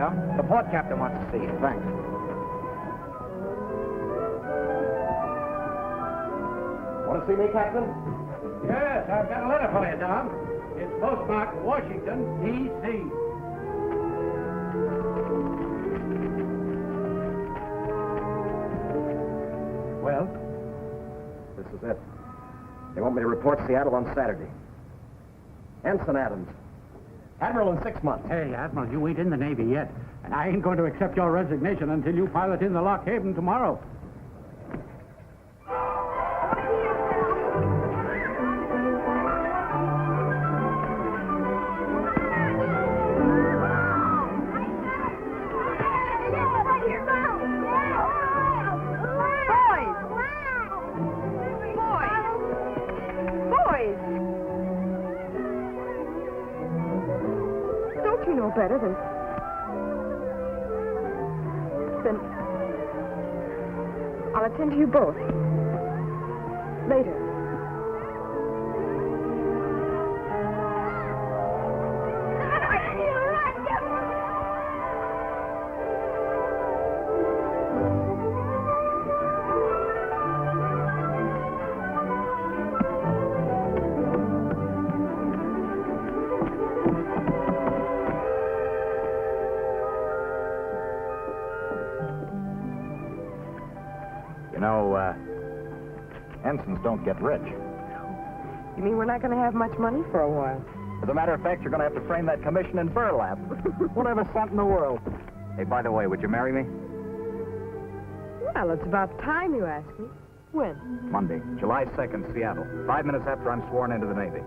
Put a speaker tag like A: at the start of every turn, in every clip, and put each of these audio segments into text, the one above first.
A: Salkow. The port captain wants to see you.
B: Thanks. Want to see me, Captain?
C: Yes, I've got a letter for you, Tom. It's postmarked Washington, D.C.
B: Well? This is it. They want me to report Seattle on Saturday. Ensign Adams. Admiral in 6 months.
C: Hey, Admiral, you ain't in the Navy yet. And I ain't going to accept your resignation until you pilot in the Lock Haven tomorrow.
D: Better than... Then... I'll attend to you both. Later.
B: Ensigns don't get rich.
D: You mean we're not going to have much money for a while?
B: As a matter of fact, you're going to have to frame that commission in burlap. Whatever cent in the world. Hey, by the way, would you marry me?
D: Well, it's about time you asked me. When?
B: Monday, July 2nd, Seattle. 5 minutes after I'm sworn into the Navy.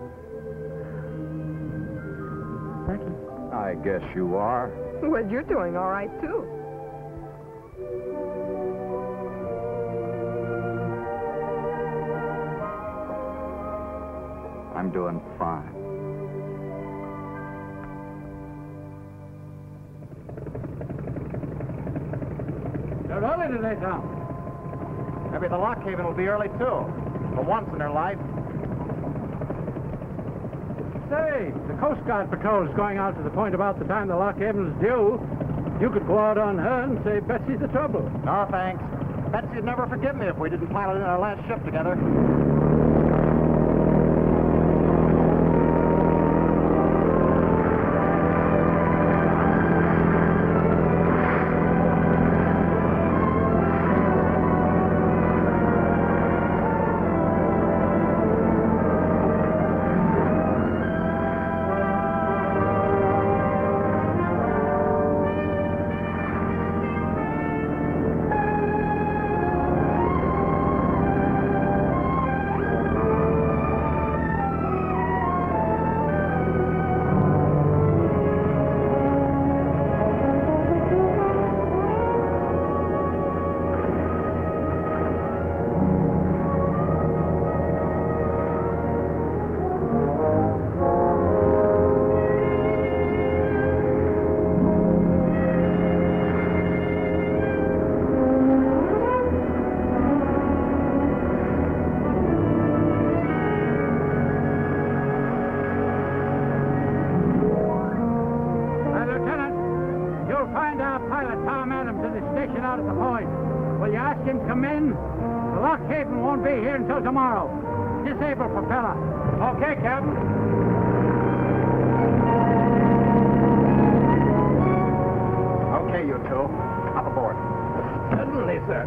D: Lucky.
B: I guess you are.
D: Well, you're doing all right, too.
B: I'm doing fine.
C: They're early today, Tom.
B: Maybe the Lock Haven will be early, too. For once in their life.
C: Say, the Coast Guard patrol is going out to the point about the time the Lock Haven's due. You could go out on her and say Betsy's the trouble.
B: No, thanks. Betsy'd never forgive me if we didn't pilot in our last ship together.
C: Tomorrow. Disable propeller. Okay, Captain.
B: Okay, you two. Hop aboard.
C: Certainly, sir.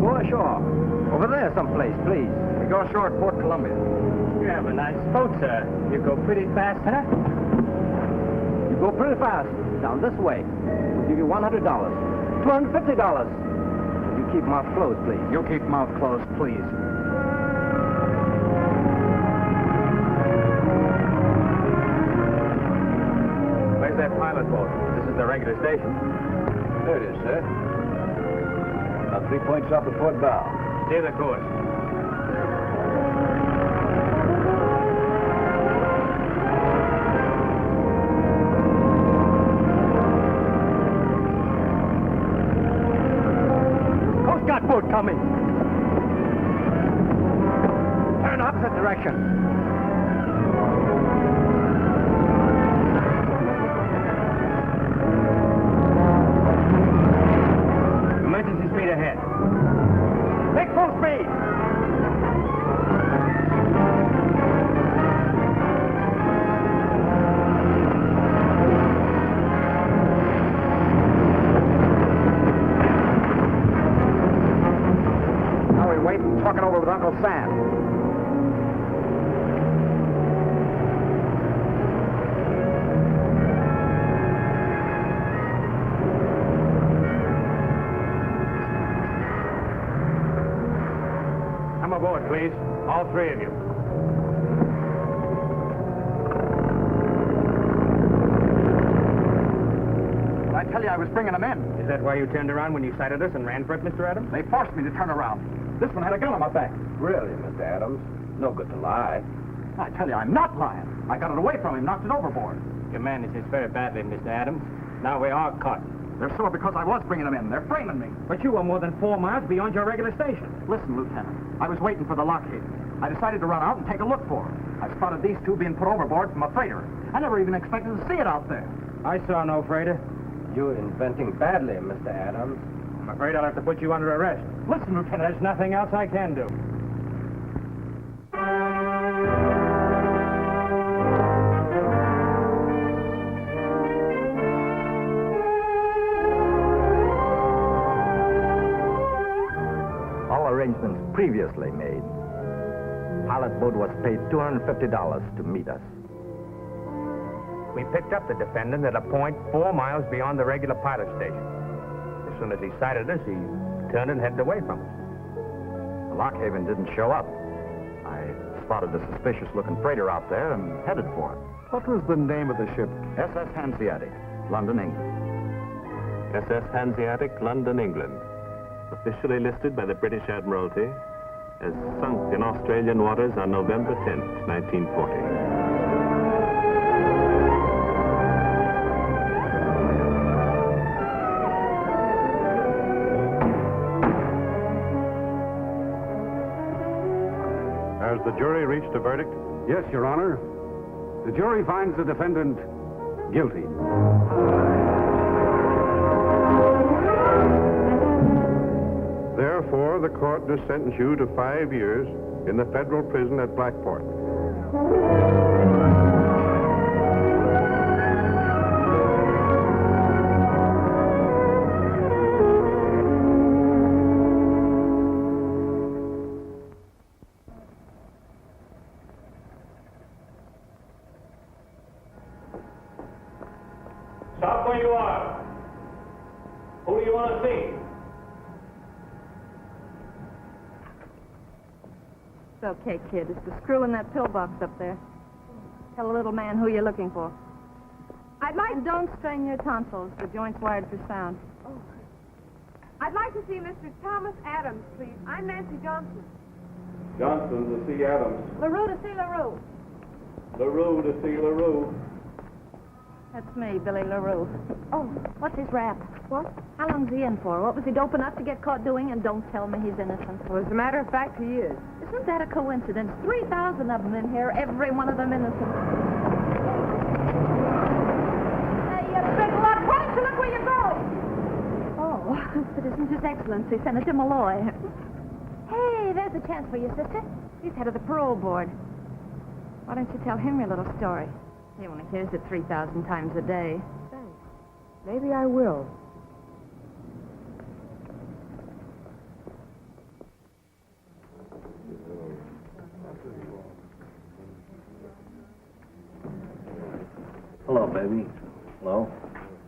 B: Go ashore. Over there someplace, please. We go ashore at Port Columbia.
A: You have a nice boat, sir. You go pretty fast, huh?
B: Go pretty fast. Down this way. We'll give you $100. $250. You keep mouth closed, please.
A: You keep mouth closed, please. Where's that pilot boat? This is the regular station.
E: There it is, sir. About 3 points off the port bow.
A: Steer the course.
B: Boat coming.
C: direction.
A: Emergency speed ahead.
C: Make full speed!
B: Now we wait and talk it over with Uncle Sam.
C: Come aboard, please. All three of you.
E: I tell you, I was bringing them in.
A: Is that why you turned around when you sighted us and ran for it, Mr. Adams?
E: They forced me to turn around. This one had a gun on my back.
B: Really, Mr. Adams? No good to lie.
E: I tell you, I'm not lying. I got it away from him, knocked it overboard.
A: Your managed this very badly, Mr. Adams. Now we are caught.
E: They're sore because I was bringing them in. They're framing me.
A: But you were more than 4 miles beyond your regular station.
E: Listen, Lieutenant. I was waiting for the lockheed. I decided to run out and take a look for it. I spotted these two being put overboard from a freighter. I never even expected to see it out there.
A: I saw no freighter.
B: You're inventing badly, Mr. Adams.
A: I'm afraid I'll have to put you under arrest.
E: Listen, Lieutenant.
C: There's nothing else I can do.
B: All arrangements previously made. Pilot boat was paid $250 to meet us.
A: We picked up the defendant at a point 4 miles beyond the regular pilot station. As soon as he sighted us, he turned and headed away from us.
B: Lockhaven didn't show up. I spotted a suspicious-looking freighter out there and headed for it.
F: What was the name of the ship?
B: SS Hanseatic, London, England.
G: SS Hanseatic, London, England. Officially listed by the British Admiralty as sunk in Australian waters on November 10th, 1940.
F: Has the jury reached a verdict? Yes, Your Honor. The jury finds the defendant guilty. Therefore, the court does sentence you to 5 years in the federal prison at Blackport.
C: Stop where you are. Who do you want to see?
H: It's okay, kid. It's the screw in that pillbox up there. Tell the little man who you're looking for.
D: I'd like...
H: And don't strain your tonsils. The joint's wired for sound.
D: I'd like to see Mr. Thomas Adams, please. I'm Nancy Johnson.
F: Johnson to see Adams.
H: LaRue to see LaRue.
F: LaRue to see LaRue.
H: That's me, Billy LaRue. Oh, what's his rap?
D: What?
H: How long's he in for? What was he dope enough to get caught doing? And don't tell me he's innocent.
D: Well, as a matter of fact, he is.
H: Isn't that a coincidence? 3,000 of them in here, every one of them innocent. Hey, you big lot, why don't you look where you're going? Oh, it isn't His Excellency, Senator Malloy. Hey, there's a chance for you, sister. He's head of the parole board. Why don't you tell him your little story? He only hears it 3,000 times a day.
D: Thanks. Maybe I will.
B: Hello, baby. Hello.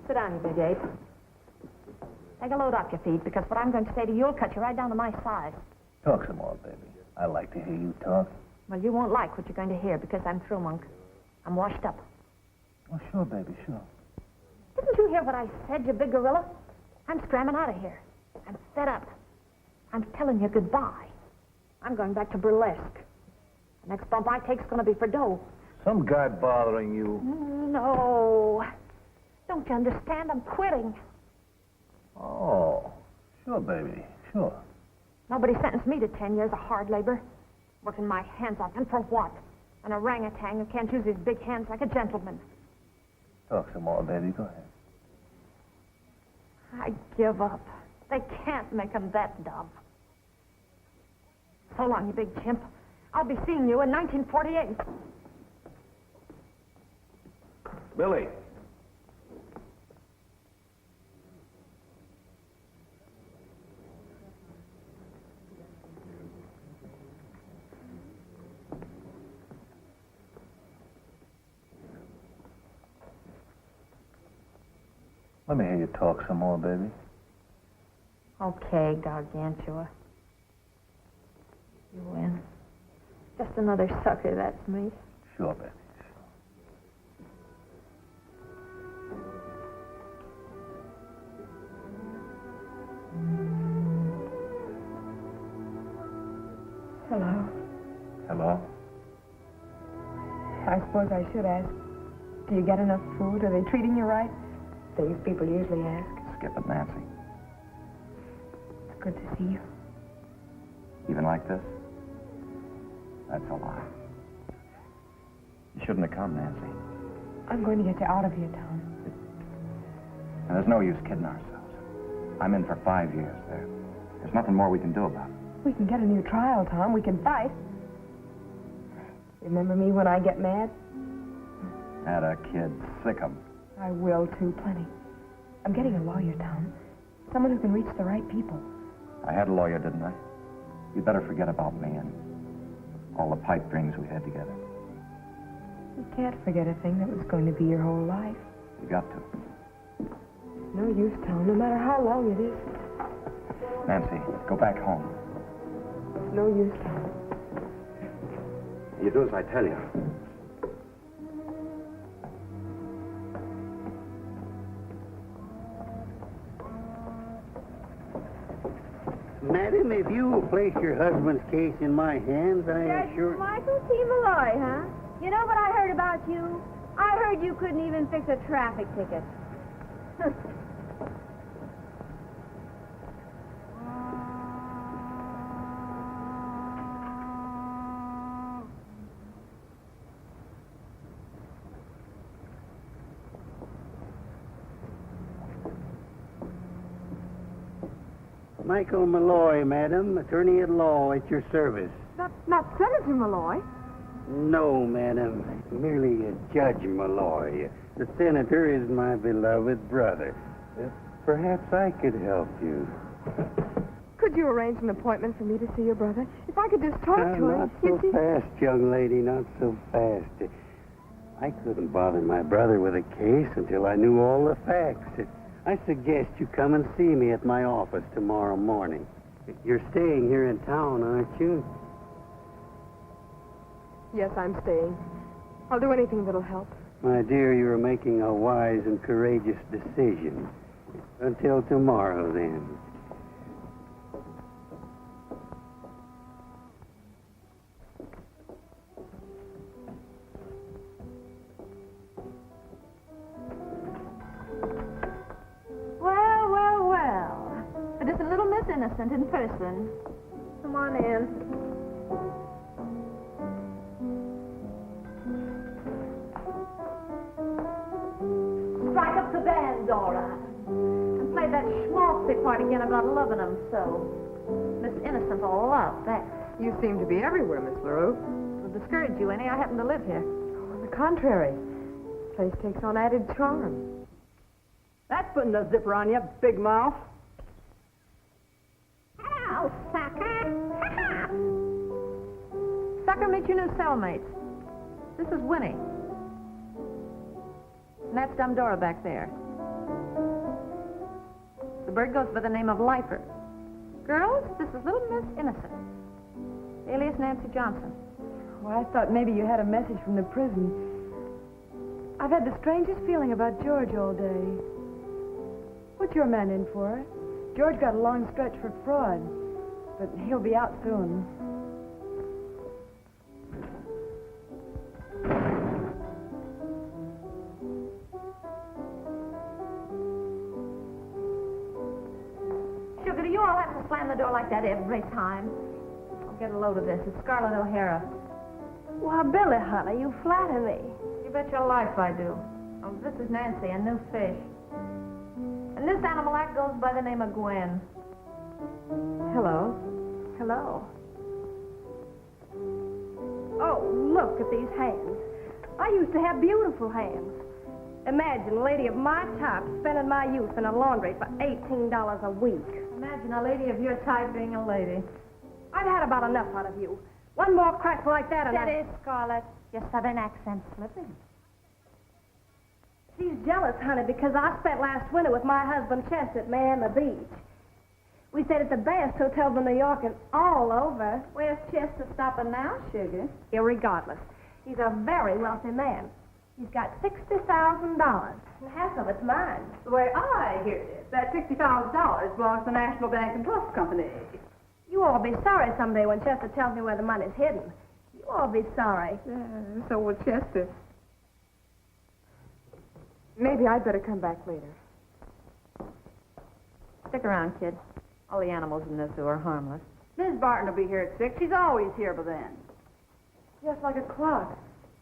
H: Sit down, you big ape. Take a load off your feet, because what I'm going to say to you will cut you right down to my size.
B: Talk some more, baby. I like to hear you talk.
H: Well, you won't like what you're going to hear, because I'm through, Monk. I'm washed up.
B: Oh, sure, baby, sure.
H: Didn't you hear what I said, you big gorilla? I'm scramming out of here. I'm fed up. I'm telling you goodbye. I'm going back to burlesque. The next bump I take's going to be for dough.
B: Some guy bothering you.
H: No. Don't you understand? I'm quitting.
B: Oh, sure, baby, sure.
H: Nobody sentenced me to 10 years of hard labor. Working my hands off, and for what? An orangutan who can't use his big hands like a gentleman.
I: Talk some more, baby. Go ahead.
H: I give up. They can't make him that dumb. So long, you big chimp. I'll be seeing you in 1948.
I: Billy. Let me hear you talk some more, baby.
H: Okay, Gargantua. You win. Just another sucker, that's me.
I: Sure, baby.
D: Hello.
I: Hello?
D: I suppose I should ask. Do you get enough food? Are they treating you right? These people usually ask.
B: Skip it, Nancy.
D: It's good to see you.
B: Even like this? That's a lie. You shouldn't have come, Nancy.
D: I'm going to get you out of here, Tom.
B: And there's no use kidding ourselves. I'm in for 5 years there. There's nothing more we can do about it.
D: We can get a new trial, Tom. We can fight. Remember me when I get mad?
B: Had a kid. Sick 'em.
D: I will, too, plenty. I'm getting a lawyer, Tom. Someone who can reach the right people.
B: I had a lawyer, didn't I? You'd better forget about me and all the pipe dreams we had together.
D: You can't forget a thing that was going to be your whole life.
B: You got to.
D: No use, Tom, no matter how long it is.
B: Nancy, go back home.
D: No use, Tom.
B: You do as I tell you.
J: Madam, if you will place your husband's case in my hands, I
D: Judge
J: assure...
D: Michael Mallory, huh? You know what I heard about you? I heard you couldn't even fix a traffic ticket.
J: Michael Malloy, madam, attorney at law at your service.
D: Not Senator Malloy.
J: No, madam, merely a Judge Malloy. The senator is my beloved brother. Perhaps I could help you.
D: Could you arrange an appointment for me to see your brother? If I could just talk to him.
J: Not so fast, young lady, not so fast. I couldn't bother my brother with a case until I knew all the facts. I suggest you come and see me at my office tomorrow morning. You're staying here in town, aren't you?
D: Yes, I'm staying. I'll do anything that'll help.
J: My dear, you're making a wise and courageous decision. Until tomorrow, then.
H: Well. It is a little Miss Innocent in person. Come on in. Strike up the band, Dora. And play that schmaltzy part again about loving them so. Miss Innocent will love that.
D: You seem to be everywhere, Miss LaRue.
H: Would discourage you any. I happen to live here.
D: On the contrary, the place takes on added charm.
K: That's putting a zipper on you, big mouth.
H: Hello, sucker. Sucker, meet your new cellmates. This is Winnie. And that's dumb Dora back there. The bird goes by the name of Lifer. Girls, this is little Miss Innocent, alias Nancy Johnson.
D: Well, I thought maybe you had a message from the prison. I've had the strangest feeling about George all day. What's your man in for? George got a long stretch for fraud, but he'll be out soon.
H: Sugar, do you all have to slam the door like that every time? get a load of this. It's Scarlett O'Hara.
L: Why, Billy, honey, you flatter me.
H: You bet your life I do. Oh, this is Nancy, a new fish. And this animal act goes by the name of Gwen.
L: Hello. Hello. Oh, look at these hands. I used to have beautiful hands. Imagine a lady of my type spending my youth in a laundry for $18 a week.
H: Imagine a lady of your type being a lady.
L: I've had about enough out of you. One more crack like that and
H: Steady, Scarlett. Your southern accent's slipping.
L: She's jealous, honey, because I spent last winter with my husband Chester at Miami Beach. We stayed at the best hotels in New York and all over.
H: Where's Chester stopping now, sugar?
L: Irregardless, he's a very wealthy man. He's got $60,000, and half of it's mine.
K: The way I hear it, that $60,000 belongs to the National Bank and Trust Company.
L: You all be sorry someday when Chester tells me where the money's hidden. You all be sorry.
K: So will Chester.
D: Maybe I'd better come back later.
H: Stick around, kid. All the animals in this zoo are harmless.
K: Miss Barton will be here at 6. She's always here by then.
D: Yes, like a clock.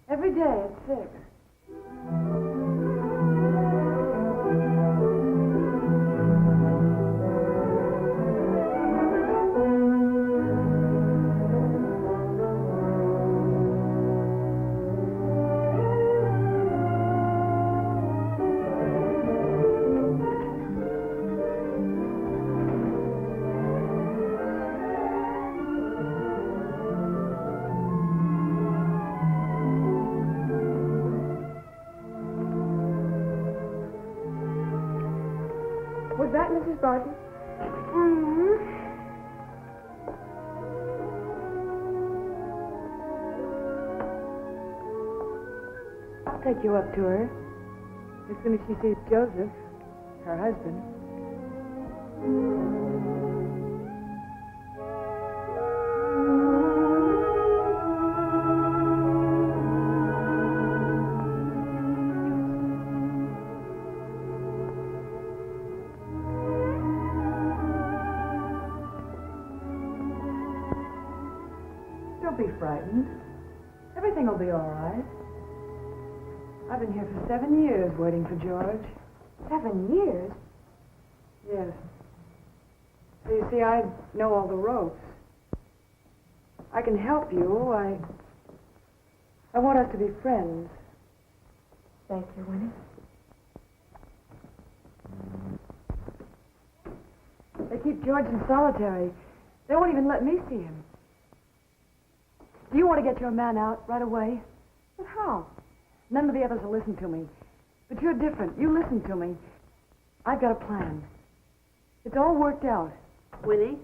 D: Every day at 6. Was that Mrs. Barton?
L: Mm-hmm.
D: I'll take you up to her as soon as she sees Joseph, her husband. Don't be frightened. Everything will be all right. I've been here for 7 years waiting for George.
L: 7 years?
D: Yes. So you see, I know all the ropes. I can help you. I want us to be friends.
L: Thank you, Winnie.
D: They keep George in solitary. They won't even let me see him. Do you want to get your man out right away?
L: But how?
D: None of the others will listen to me. But you're different. You listen to me. I've got a plan. It's all worked out.
K: Winnie?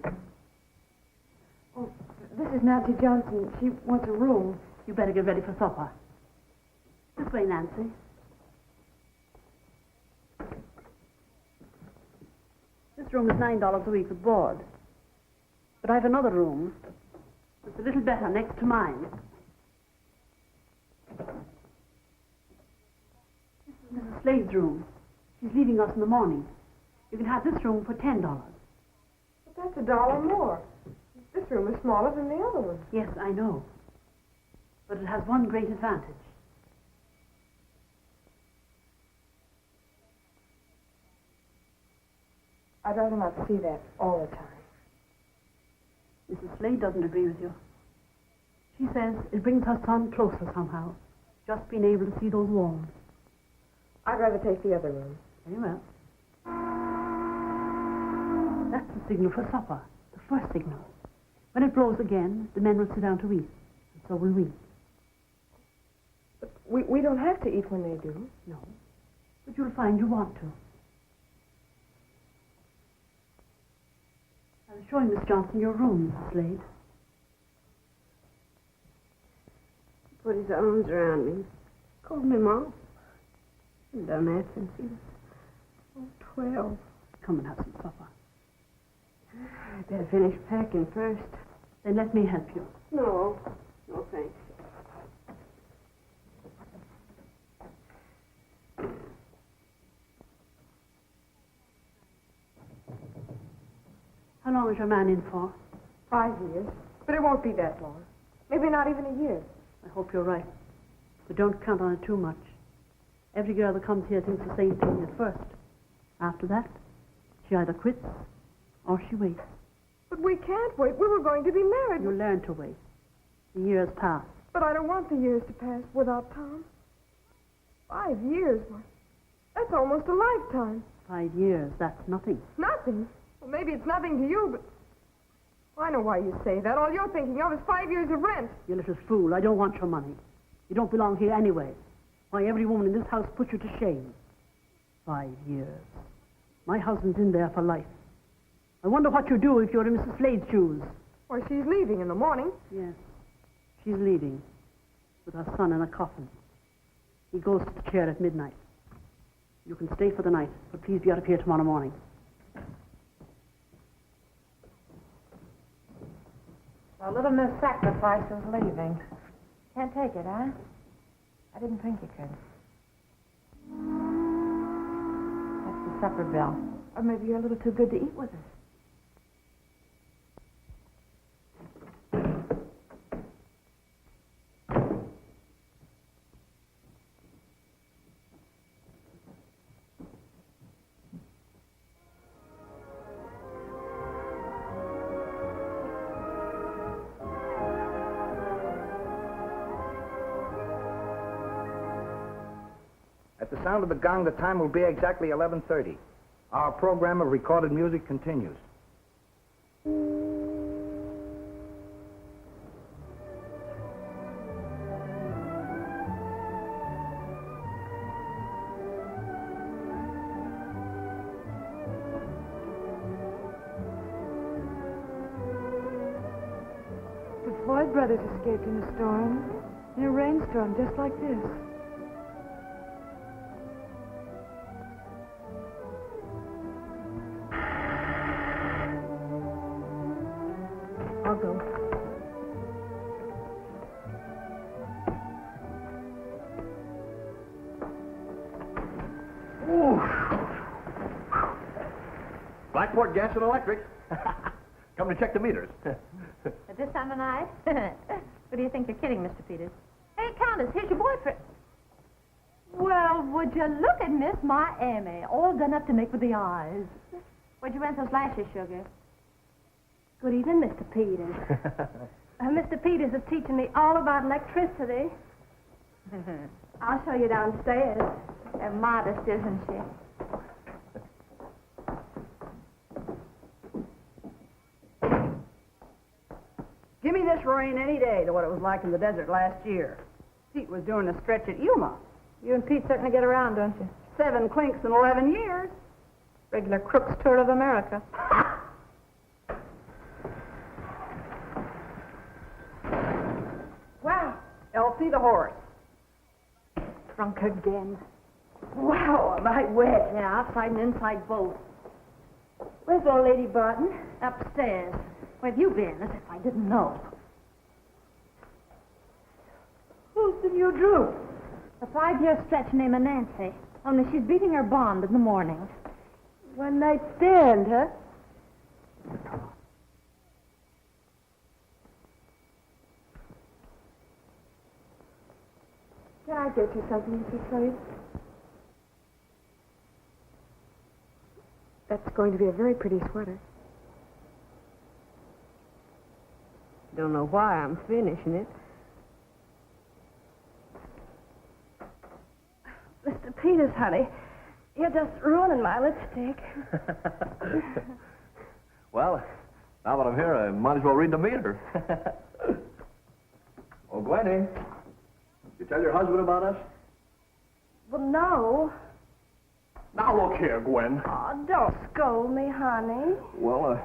D: Oh, this is Nancy Johnson. She wants a room.
K: You better get ready for supper. This way, Nancy. This room is $9 a week with board. But I have another room. It's a little better next to mine. This is Mrs. Slade's room. She's leaving us in the morning. You can have this room for $10.
D: But that's $1 more. This room is smaller than the other one.
K: Yes, I know. But it has one great advantage.
D: I'd rather not see that all the time.
K: Mrs. Slade doesn't agree with you. She says it brings her son closer somehow, just being able to see those walls.
D: I'd rather take the other room.
K: Very well. That's the signal for supper, the first signal. When it blows again, the men will sit down to eat, and so will we.
D: But we don't have to eat when they do.
K: No, but you'll find you want to. I was showing Miss Johnson your room, Mrs. Slade.
L: He put his arms around me. Called me Mom. I've done that since he was 12.
K: Come and have some supper.
L: I better finish packing first.
K: Then let me help you.
L: No, thanks.
K: How long is your man in for?
D: 5 years. But it won't be that long. Maybe not even a year.
K: I hope you're right. But don't count on it too much. Every girl that comes here thinks the same thing at first. After that, she either quits or she waits.
D: But we can't wait. We were going to be married.
K: You learn to wait. The years pass.
D: But I don't want the years to pass without Tom. 5 years. Why, that's almost a lifetime.
K: 5 years, that's nothing.
D: Nothing? Well, maybe it's nothing to you, but... I know why you say that. All you're thinking of is 5 years of rent.
K: You little fool, I don't want your money. You don't belong here anyway. Why, every woman in this house put you to shame. 5 years. My husband's in there for life. I wonder what you'd do if you were in Mrs. Slade's shoes.
D: Why, she's leaving in the morning.
K: Yes, she's leaving with her son in a coffin. He goes to the chair at midnight. You can stay for the night, but please be out of here tomorrow morning.
M: Well, little Miss Sacrifice is leaving. Can't take it, huh? I didn't think you could. That's the supper bell. Or maybe you're a little too good to eat with us.
E: At the sound of the gong, the time will be exactly 11:30. Our program of recorded music continues.
D: The Floyd brothers escaped in a storm, in a rainstorm just like this.
K: I'll go.
E: Blackport Gas and Electric. Come to check the meters.
H: At this time of night? What do you think you're kidding, Mr. Peters? Hey, Countess, here's your boyfriend. Well, would you look at Miss Miami, all done up to make with the eyes. Where'd you rent those lashes, Sugar?
L: Good evening, Mr. Peters. Mr. Peters is teaching me all about electricity. I'll show you downstairs.
H: They're modest, isn't she?
K: Give me this rain any day to what it was like in the desert last year. Pete was doing a stretch at Yuma.
M: You and Pete certainly get around, don't you?
K: 7 clinks in 11 years.
M: Regular Crook's tour of America.
K: Wow. Elsie the horse.
M: Drunk again.
K: Wow, am I wet?
H: Yeah, outside and inside both.
L: Where's old Lady Barton?
H: Upstairs. Where have you been? As if I didn't know.
L: Who's the new droop?
H: A 5-year stretch named Nancy. Only she's beating her bond in the morning.
L: One night stand, huh? Can I get you something, Mrs. Slade? That's going to be a very pretty sweater. Don't know why I'm finishing it. Mr. Peters, honey, you're just ruining my lipstick.
B: Well, now that I'm here, I might as well read the meter. Oh, Gwenny, you tell your husband about us?
L: Well, no.
B: Now, look here, Gwen.
L: Oh, don't scold me, honey.
B: Well,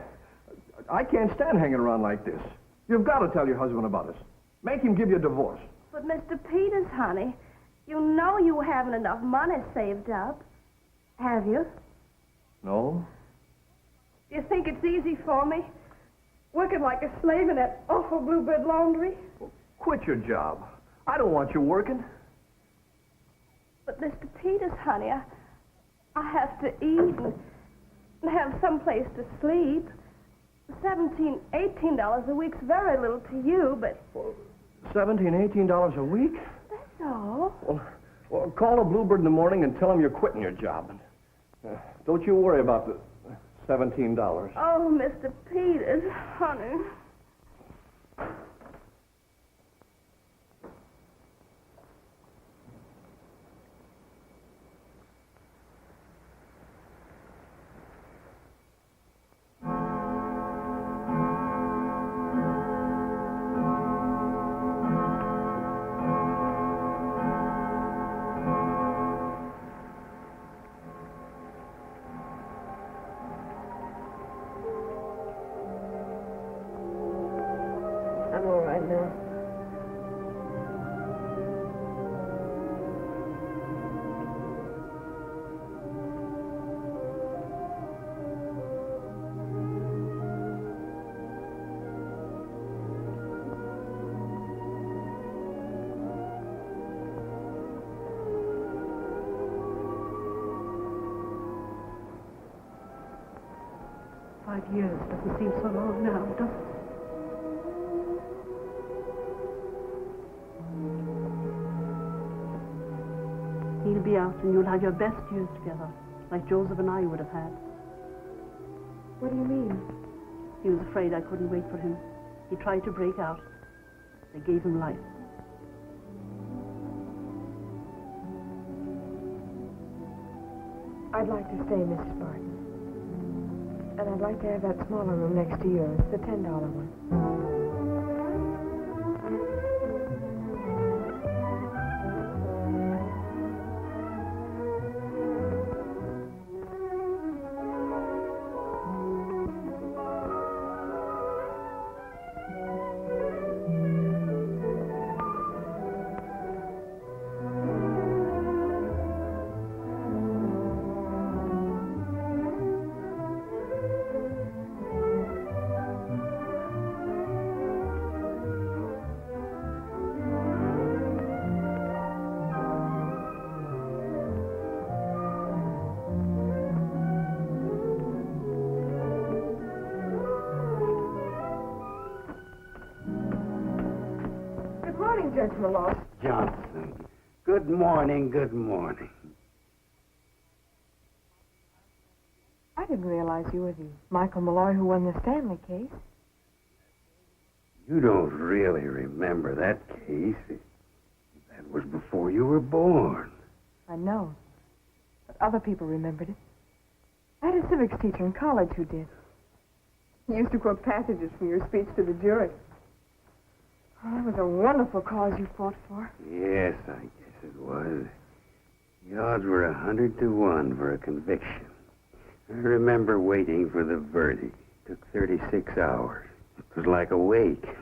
B: I can't stand hanging around like this. You've got to tell your husband about us. Make him give you a divorce.
L: But, Mr. Peters, honey, you know you haven't enough money saved up. Have you?
B: No?
L: Do you think it's easy for me? Working like a slave in that awful Bluebird laundry?
B: Well, quit your job. I don't want you working.
L: But, Mr. Peters, honey, I have to eat and have some place to sleep. $17, $18 a week's very little to you, but...
B: $17, $18 a week?
L: That's all.
B: Well, call a Bluebird in the morning and tell them you're quitting your job. Don't you worry about the $17.
L: Oh, Mr. Peters, honey. I'm all right now.
K: $5 years doesn't seem so long now, does it? He'll be out and you'll have your best years together, like Joseph and I would have had.
D: What do you mean?
K: He was afraid I couldn't wait for him. He tried to break out. They gave him life.
D: I'd like to stay, Mrs. Barton. And I'd like to have that smaller room next to yours, the $10 one.
L: Gentleman Law.
J: Johnson. Good morning, good morning.
D: I didn't realize you were the Michael Mallory who won the Stanley case.
J: You don't really remember that case. That was before you were born.
D: I know. But other people remembered it. I had a civics teacher in college who did. He used to quote passages from your speech to the jury. Oh, that was a wonderful cause you fought for.
J: Yes, I guess it was. The odds were 100 to 1 for a conviction. I remember waiting for the verdict. It took 36 hours. It was like a wake. The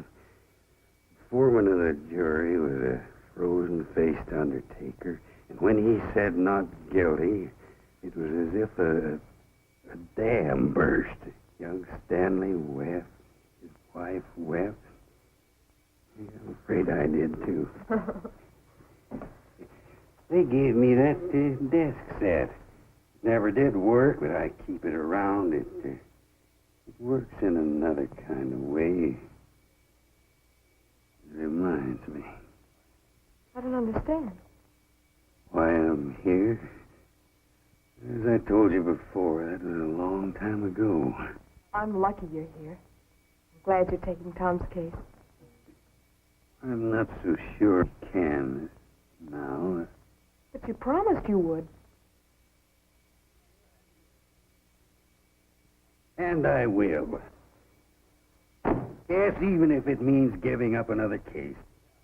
J: foreman of the jury was a frozen-faced undertaker, and when he said not guilty, it was as if a dam burst. Young Stanley wept. His wife wept. I'm afraid I did, too. They gave me that desk set. Never did work, but I keep it around. It works in another kind of way. It reminds me.
D: I don't understand.
J: Why I'm here? As I told you before, that was a long time ago.
D: I'm lucky you're here. I'm glad you're taking Tom's case.
J: I'm not so sure I can now.
D: But you promised you would.
J: And I will. Yes, even if it means giving up another case.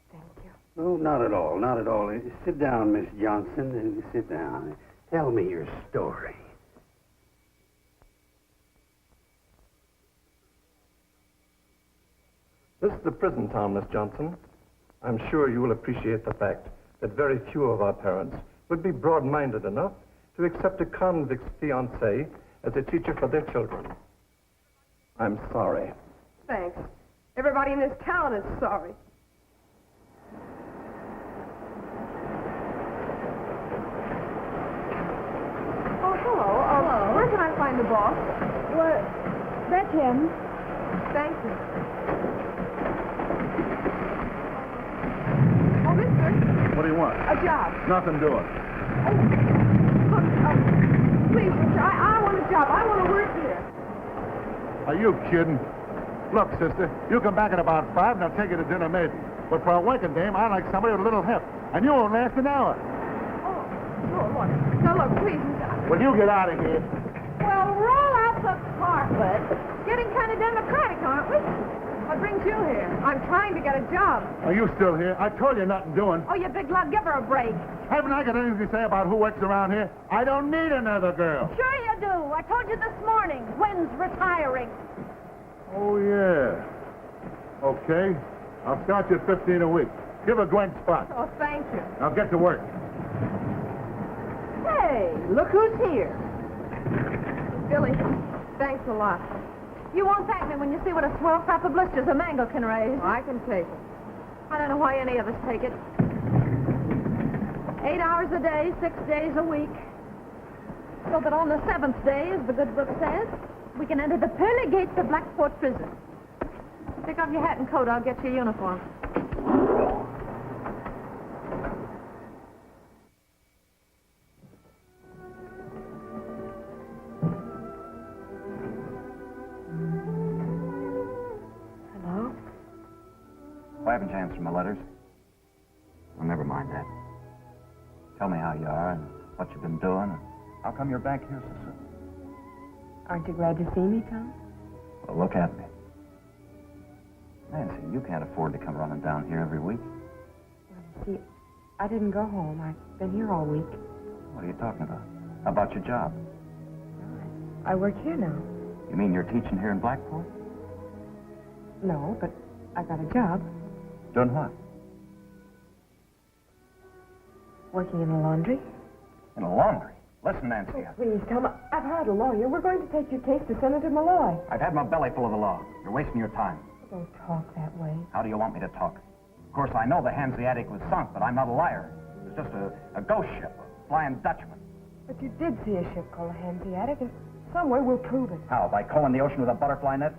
D: Thank you.
J: No, not at all, not at all. Sit down, Miss Johnson. Sit down. Tell me your story.
B: This is the prison town, Miss Johnson. I'm sure you will appreciate the fact that very few of our parents would be broad-minded enough to accept a convict's fiance as a teacher for their children. I'm sorry.
L: Thanks. Everybody in this town is sorry. Oh, hello. Hello. Where can I find the boss?
D: Well, that's him.
M: Thank you. Oh, mister,
N: What do you want?
M: a job.
N: Nothing doing.
M: Look, please, mister, I want a job. I want to work here.
N: Are you kidding? Look, sister, you come back at about 5 and I'll take you to dinner maybe. But for a working dame, I like somebody with a little heft. And you won't last an hour.
M: Sure, look. Now, look, please, mister.
N: Will you get out of here?
M: Well, roll out the carpet. Getting kind of democratic, aren't we? What brings you here? I'm trying to get a job.
N: Are you still here? I told you nothing doing.
M: Oh, you big lug, give her a break.
N: Haven't I got anything to say about who works around here? I don't need another girl.
H: Sure you do. I told you this morning. Duane's retiring.
N: Oh, yeah. Okay. I'll start you at 15 a week. Give her Gwen's spot.
M: Oh, thank you.
N: Now get to work.
M: Hey, look who's here. Billy, thanks a lot.
H: You won't thank me when you see what a swell crop of blisters a mango can raise.
M: I can take it.
H: I don't know why any of us take it. 8 hours a day, 6 days a week. So that on the 7th day, as the good book says, we can enter the pearly gates of Blackport Prison. Pick up your hat and coat. I'll get you a uniform.
M: Hello?
E: Why haven't you answered my letters? Well, never mind that. Tell me how you are and what you've been doing and how come you're back here so soon.
M: Aren't you glad to see me, Tom?
E: Well, look at me. Nancy, you can't afford to come running down here every week.
M: See, I didn't go home. I've been here all week.
E: What are you talking about? How about your job?
M: I work here now.
E: You mean you're teaching here in Blackport?
M: No, but I got a job.
E: Doing what?
M: Working in a laundry.
E: In a laundry? Listen, Nancy.
M: Please, Tom, I've hired a lawyer. We're going to take your case to Senator Malloy.
E: I've had my belly full of the law. You're wasting your time.
M: Don't talk that way.
E: How do you want me to talk? Of course, I know the Hanseatic was sunk, but I'm not a liar. It was just a ghost ship, a flying Dutchman.
M: But you did see a ship called the Hanseatic, and some way we'll prove it.
E: How, by combing the ocean with a butterfly net?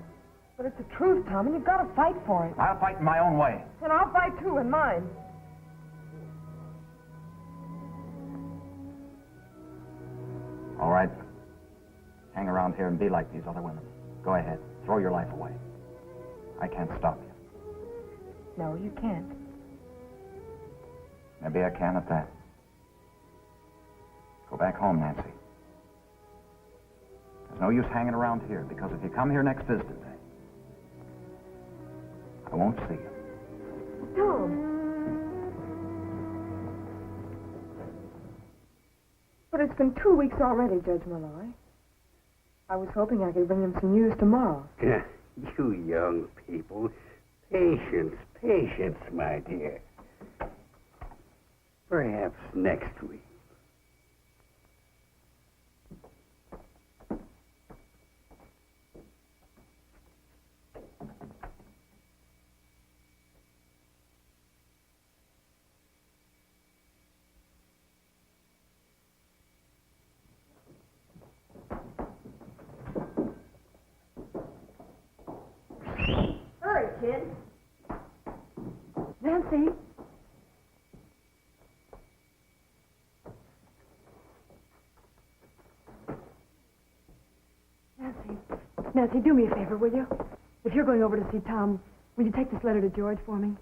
M: But it's the truth, Tom, and you've got to fight for it.
E: I'll fight in my own way.
M: And I'll fight, too, in mine.
E: All right. Hang around here and be like these other women. Go ahead. Throw your life away. I can't stop you.
M: No, you can't.
E: Maybe I can at that. Go back home, Nancy. There's no use hanging around here, because if you come here next visiting day, I won't see you.
M: Tom. But it's been 2 weeks already, Judge Malloy. I was hoping I could bring him some news tomorrow.
J: Yeah, you young people. Patience, patience, my dear. Perhaps next week.
H: Hurry, kid. Nancy.
D: Nancy, do me a favor, will you? If you're going over to see Tom, will you take this letter to George for me?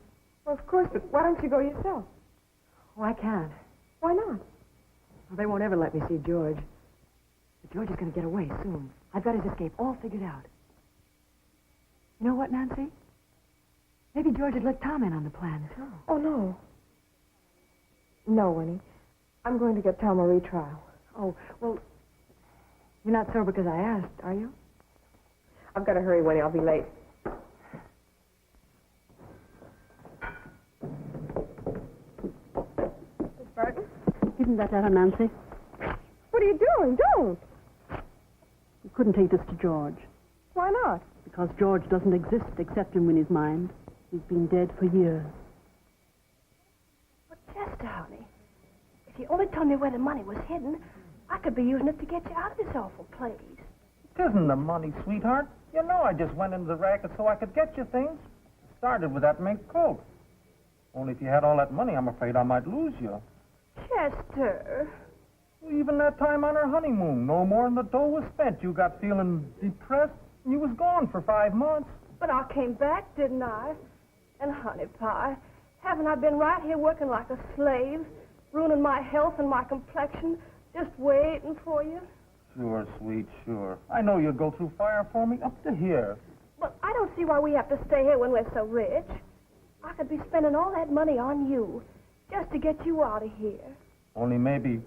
M: Well, of course, but why don't you go yourself?
D: Oh, I can't.
M: Why not?
D: Well, they won't ever let me see George. But George is going to get away soon. I've got his escape all figured out. You know what, Nancy? Maybe George would let Tom in on the plan, too.
M: Oh, no. No, Winnie. I'm going to get Tom a retrial.
D: Oh, well, you're not sore because I asked, are you?
M: I've got to hurry, Winnie. I'll be late. Miss Burton?
K: Give him that letter, Nancy.
M: What are you doing? Don't.
K: You couldn't take this to George.
M: Why not?
K: Because George doesn't exist except in Winnie's mind. He's been dead for years.
L: But, Chester, honey, if you only told me where the money was hidden, I could be using it to get you out of this awful place.
C: 'Tisn't the money, sweetheart. You know I just went into the racket so I could get you things. Started with that mink coat. Only if you had all that money, I'm afraid I might lose you.
L: Chester.
C: Even that time on our honeymoon, no more than the dough was spent. You got feeling depressed, and you was gone for 5 months.
L: But I came back, didn't I? And honey pie, haven't I been right here working like a slave, ruining my health and my complexion, just waiting for you?
C: Sure, sweet, sure. I know you'd go through fire for me up to here.
L: But I don't see why we have to stay here when we're so rich. I could be spending all that money on you, just to get you out of here.
C: Only maybe,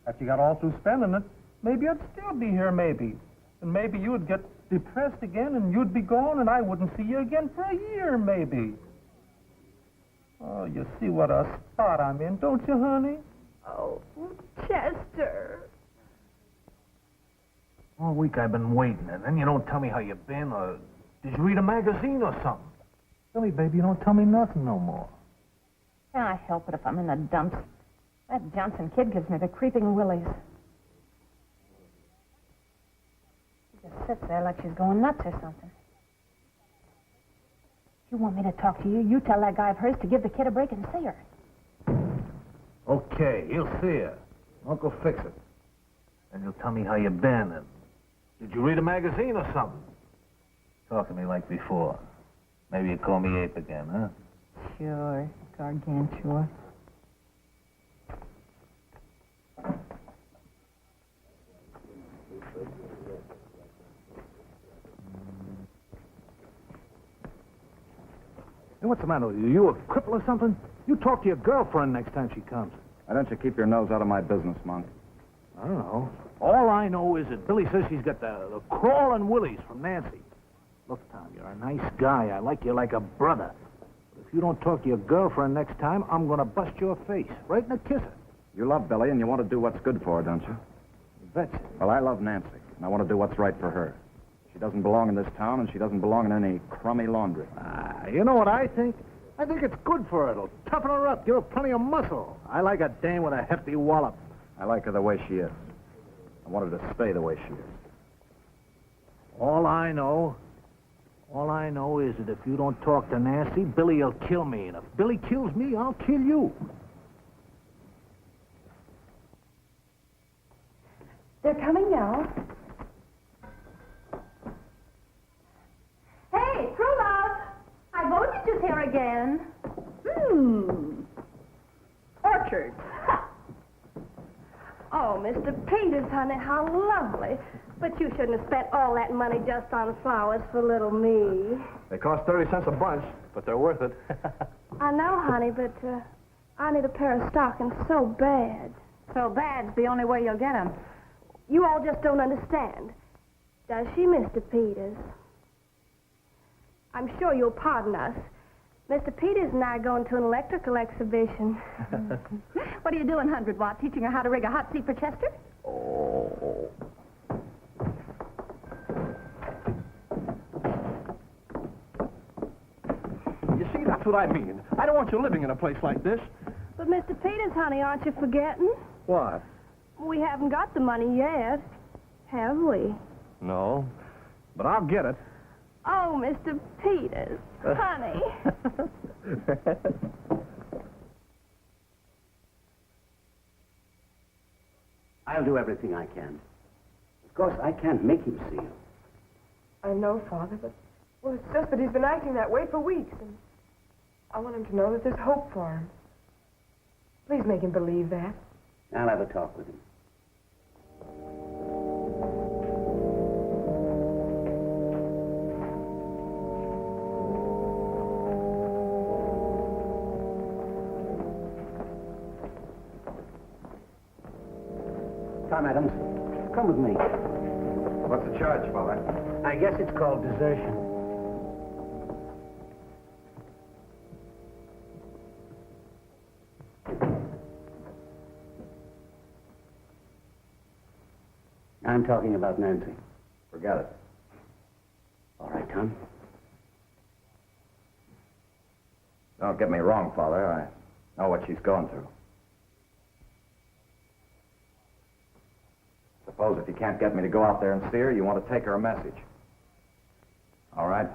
C: after you got all through spending it, maybe I'd still be here, maybe. And maybe you'd get depressed again, and you'd be gone, and I wouldn't see you again for a year, maybe. Oh, you see what a spot I'm in, don't you, honey?
L: Oh, Chester.
O: All week I've been waiting, and then you don't tell me how you've been, or did you read a magazine or something? Billy, baby, you don't tell me nothing no more.
H: Can I help it if I'm in the dumps? That Johnson kid gives me the creeping willies. She just sits there like she's going nuts or something. If you want me to talk to you, you tell that guy of hers to give the kid a break and see her.
O: Okay, he'll see her. Uncle fix it. And you'll tell me how you've been, and did you read a magazine or something? Talk to me like before. Maybe you call me ape again, huh?
H: Sure, gargantua.
O: Hey, what's the matter with you? You a cripple or something? You talk to your girlfriend next time she comes.
E: Why don't you keep your nose out of my business, Monk?
O: I don't know. All I know is that Billy says she's got the crawling willies from Nancy. Look, Tom, you're a nice guy. I like you like a brother. But if you don't talk to your girlfriend next time, I'm going to bust your face. Right in the kisser.
E: You love Billy, and you want to do what's good for her, don't you?
O: Betcha.
E: Well, I love Nancy, and I want to do what's right for her. She doesn't belong in this town, and she doesn't belong in any crummy laundry.
O: You know what I think? I think it's good for her. It'll toughen her up, give her plenty of muscle. I like a dame with a hefty wallop.
E: I like her the way she is. I want her to stay the way she is.
O: All I know is that if you don't talk to Nancy, Billy will kill me. And if Billy kills me, I'll kill you.
D: They're coming now.
H: Hey, true love. I voted just here again. Orchard.
L: Oh, Mr. Peters, honey, how lovely. But you shouldn't have spent all that money just on flowers for little me.
B: They cost 30 cents a bunch, but they're worth it.
L: I know, honey, but I need a pair of stockings so bad.
H: So bad's the only way you'll get 'em.
L: You all just don't understand. Does she, Mr. Peters? I'm sure you'll pardon us. Mr. Peters and I are going to an electrical exhibition.
H: What are you doing, 100 Watt? Teaching her how to rig a hot seat for Chester?
B: Oh. You see, that's what I mean. I don't want you living in a place like this.
L: But, Mr. Peters, honey, aren't you forgetting?
B: What?
L: We haven't got the money yet, have we?
B: No, but I'll get it.
L: Oh, Mr. Peters, honey.
J: I'll do everything I can. Of course, I can't make him see you.
M: I know, Father, but, well, it's just that he's been acting that way for weeks, and I want him to know that there's hope for him. Please make him believe that.
J: I'll have a talk with him. Tom Adams, come with me.
E: What's the charge, Father?
J: I guess it's called desertion. I'm talking about Nancy.
E: Forget it.
J: All right, Tom.
E: Don't get me wrong, Father. I know what she's going through. Suppose suppose if you can't get me to go out there and see her, you want to take her a message. All right.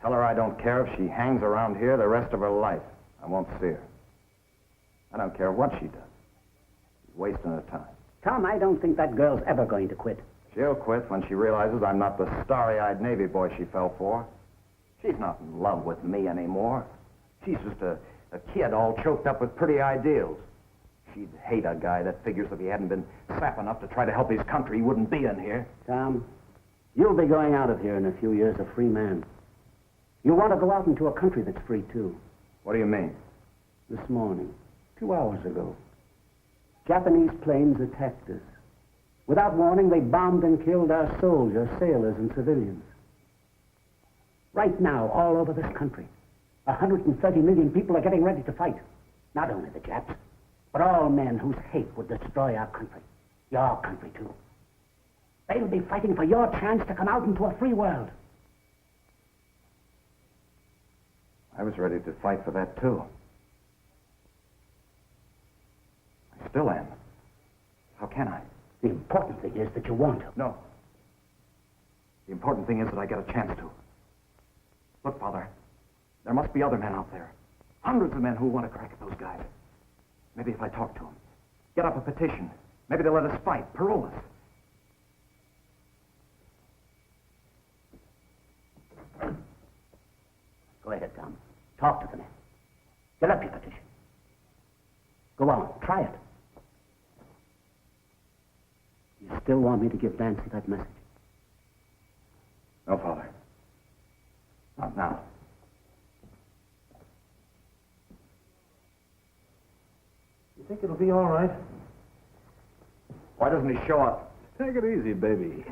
E: Tell her I don't care if she hangs around here the rest of her life. I won't see her. I don't care what she does. She's wasting her time.
J: Tom, I don't think that girl's ever going to quit.
E: She'll quit when she realizes I'm not the starry-eyed Navy boy she fell for. She's not in love with me anymore. She's just a kid all choked up with pretty ideals. She'd hate a guy that figures if he hadn't been sap enough to try to help his country, he wouldn't be in here.
J: Tom, you'll be going out of here in a few years a free man. You want to go out into a country that's free, too.
E: What do you mean?
J: This morning, 2 hours ago, Japanese planes attacked us. Without warning, they bombed and killed our soldiers, sailors, and civilians. Right now, all over this country, 130 million people are getting ready to fight. Not only the Japs, but all men whose hate would destroy our country. Your country, too. They'll be fighting for your chance to come out into a free world.
E: I was ready to fight for that, too. I still am. How can I?
J: The important thing is that you want to.
E: No. The important thing is that I get a chance to. Look, Father, there must be other men out there. Hundreds of men who want to crack at those guys. Maybe if I talk to them, get up a petition, maybe they'll let us fight, parole us.
J: Go ahead, Tom. Talk to the men. Get up your petition. Go on, try it. You still want me to give Nancy that message?
E: No, Father. Not now.
O: You think it'll be all right?
E: Why doesn't he show up?
O: Take it easy, baby.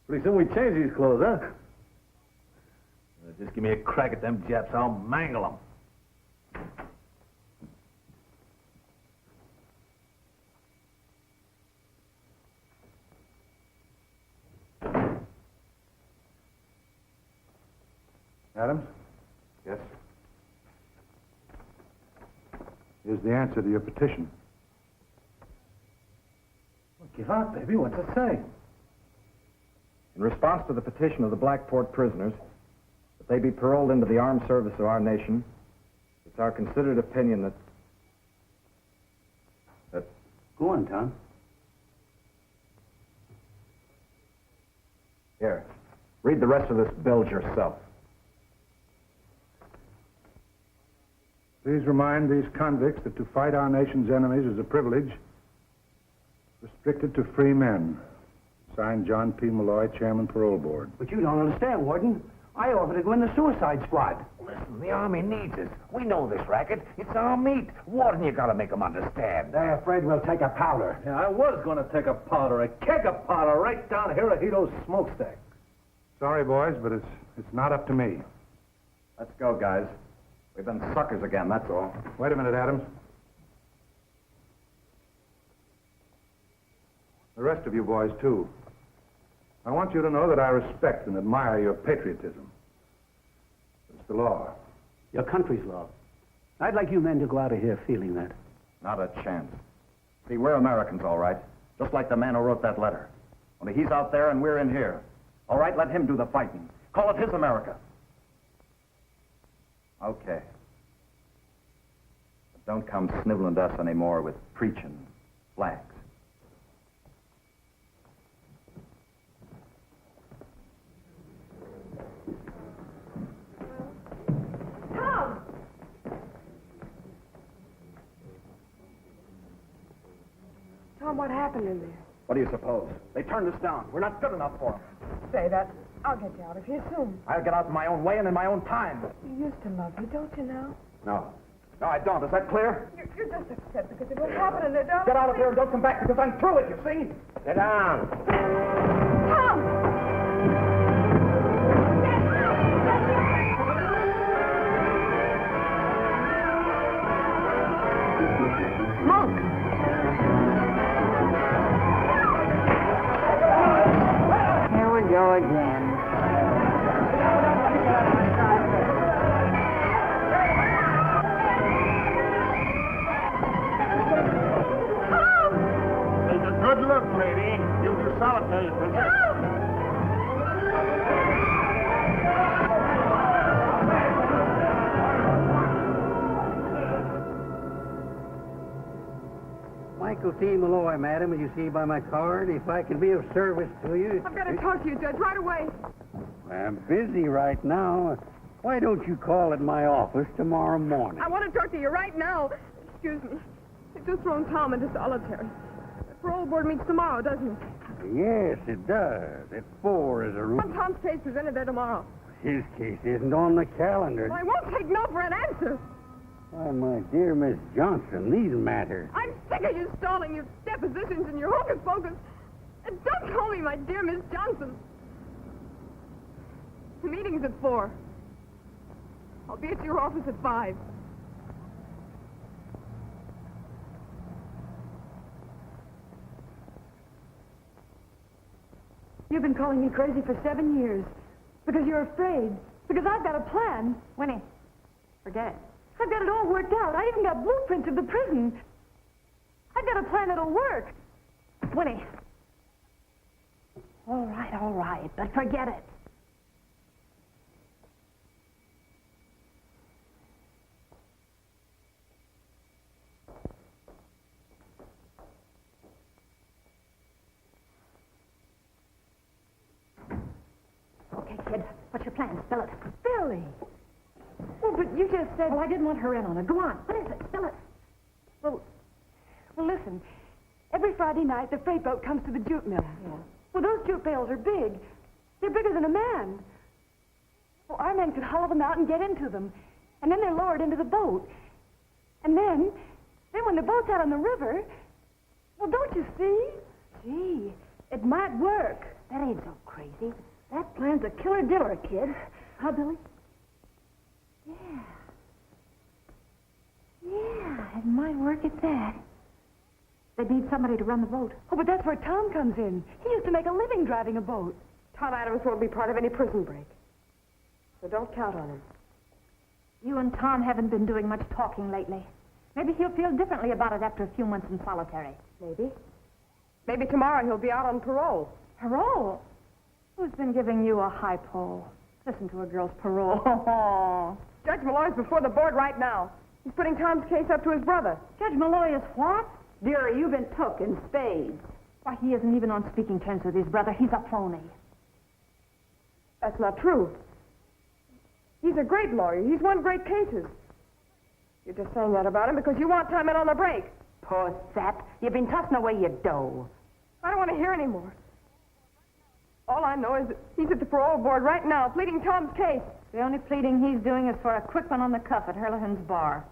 O: Pretty soon we change these clothes, huh? Just give me a crack at them Japs. I'll mangle them.
F: Adams?
E: Yes?
F: Here's the answer to your petition.
O: Well, give out, baby. What's it say?
E: In response to the petition of the Blackport prisoners, that they be paroled into the armed service of our nation, it's our considered opinion that...
J: Go on, Tom.
E: Here, read the rest of this bilge yourself.
F: Please remind these convicts that to fight our nation's enemies is a privilege restricted to free men. Signed, John P. Malloy, Chairman, Parole Board.
O: But you don't understand, Warden. I offered to go in the suicide squad. Listen, the Army needs us. We know this racket. It's our meat. Warden, you gotta make them understand.
J: They're afraid we'll take a powder.
O: Yeah, I was gonna take a powder, a keg of powder, right down Hirohito's smokestack.
F: Sorry, boys, but it's not up to me.
E: Let's go, guys. We've been suckers again, that's all.
F: Wait a minute, Adams. The rest of you boys, too. I want you to know that I respect and admire your patriotism. It's the law.
J: Your country's law. I'd like you men to go out of here feeling that.
E: Not a chance. See, we're Americans, all right. Just like the man who wrote that letter. Only he's out there and we're in here. All right, let him do the fighting. Call it his America. Okay. But don't come sniveling to us anymore with preaching flags.
L: Tom! Tom, what happened in there?
E: What do you suppose? They turned us down. We're not good enough for them.
L: Say that. I'll get you out of here soon.
E: I'll get out in my own way and in my own time.
L: You used to love me, don't you now?
E: No. No, I don't. Is that clear?
L: You're just upset because of what happened in there, darling.
E: Get out of here and don't come back because I'm through it, you see?
J: Sit down.
L: Tom!
P: Here we go again.
N: Sadie. You do solitary prison.
J: Michael T. Malloy, madam, as you see by my card. If I can be of service to you...
M: I've got to talk to you, Judge, right away.
J: I'm busy right now. Why don't you call at my office tomorrow morning?
M: I want to talk to you right now. Excuse me. They've just thrown Tom into solitary. The parole board meets tomorrow, doesn't it?
J: Yes, it does. At 4 is a rule.
M: Tom's case presented there tomorrow.
J: His case isn't on the calendar.
M: I won't take no for an answer.
J: Why, my dear Miss Johnson, these matter.
M: I'm sick of you stalling your depositions and your hocus pocus. And don't call me my dear Miss Johnson. The meeting's at 4. I'll be at your office at 5.
D: You've been calling me crazy for 7 years. Because you're afraid. Because I've got a plan.
H: Winnie, forget it.
D: I've got it all worked out. I even got blueprints of the prison. I've got a plan that'll work.
H: Winnie. All right, but forget it. Okay, kid, what's your plan? Spell it.
D: Billy. Well, but you just said...
H: Well, I didn't want her in on it. Go on. What is it? Spell it.
D: Well, listen. Every Friday night, the freight boat comes to the jute mill.
H: Yeah.
D: Well, those jute bales are big. They're bigger than a man. Well, our men could haul them out and get into them. And then they're lowered into the boat. And then when the boat's out on the river, well, don't you see? Gee, it might work.
H: That ain't so crazy. That plan's a killer diller, kid. Huh, Billy? Yeah, it might work at that. They'd need somebody to run the boat.
D: Oh, but that's where Tom comes in. He used to make a living driving a boat.
M: Tom Adams won't be part of any prison break. So don't count on him.
H: You and Tom haven't been doing much talking lately. Maybe he'll feel differently about it after a few months in solitary.
M: Maybe. Maybe tomorrow he'll be out on parole.
H: Parole? Who's been giving you a high pull? Listen to a girl's parole.
M: Judge Malloy's before the board right now. He's putting Tom's case up to his brother.
H: Judge Malloy is what? Dearie, you've been took in spades. Why, he isn't even on speaking terms with his brother. He's a phony.
M: That's not true. He's a great lawyer. He's won great cases. You're just saying that about him because you want Tom in on the break.
H: Poor sap. You've been tossing away your dough.
M: I don't want to hear any more. All I know is that he's at the parole board right now, pleading Tom's case.
H: The only pleading he's doing is for a quick one on the cuff at Hurlihan's bar.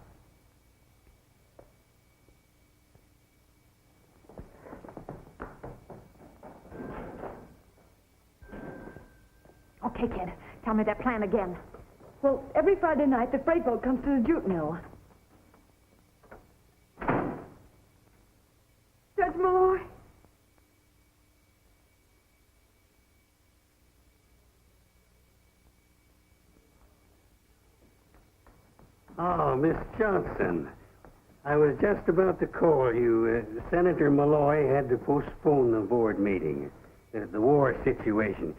H: Okay, kid. Tell me that plan again.
D: Well, every Friday night, the freight boat comes to the jute mill.
M: Judge Malloy.
J: Oh, Miss Johnson. I was just about to call you. Senator Malloy had to postpone the board meeting. The war situation.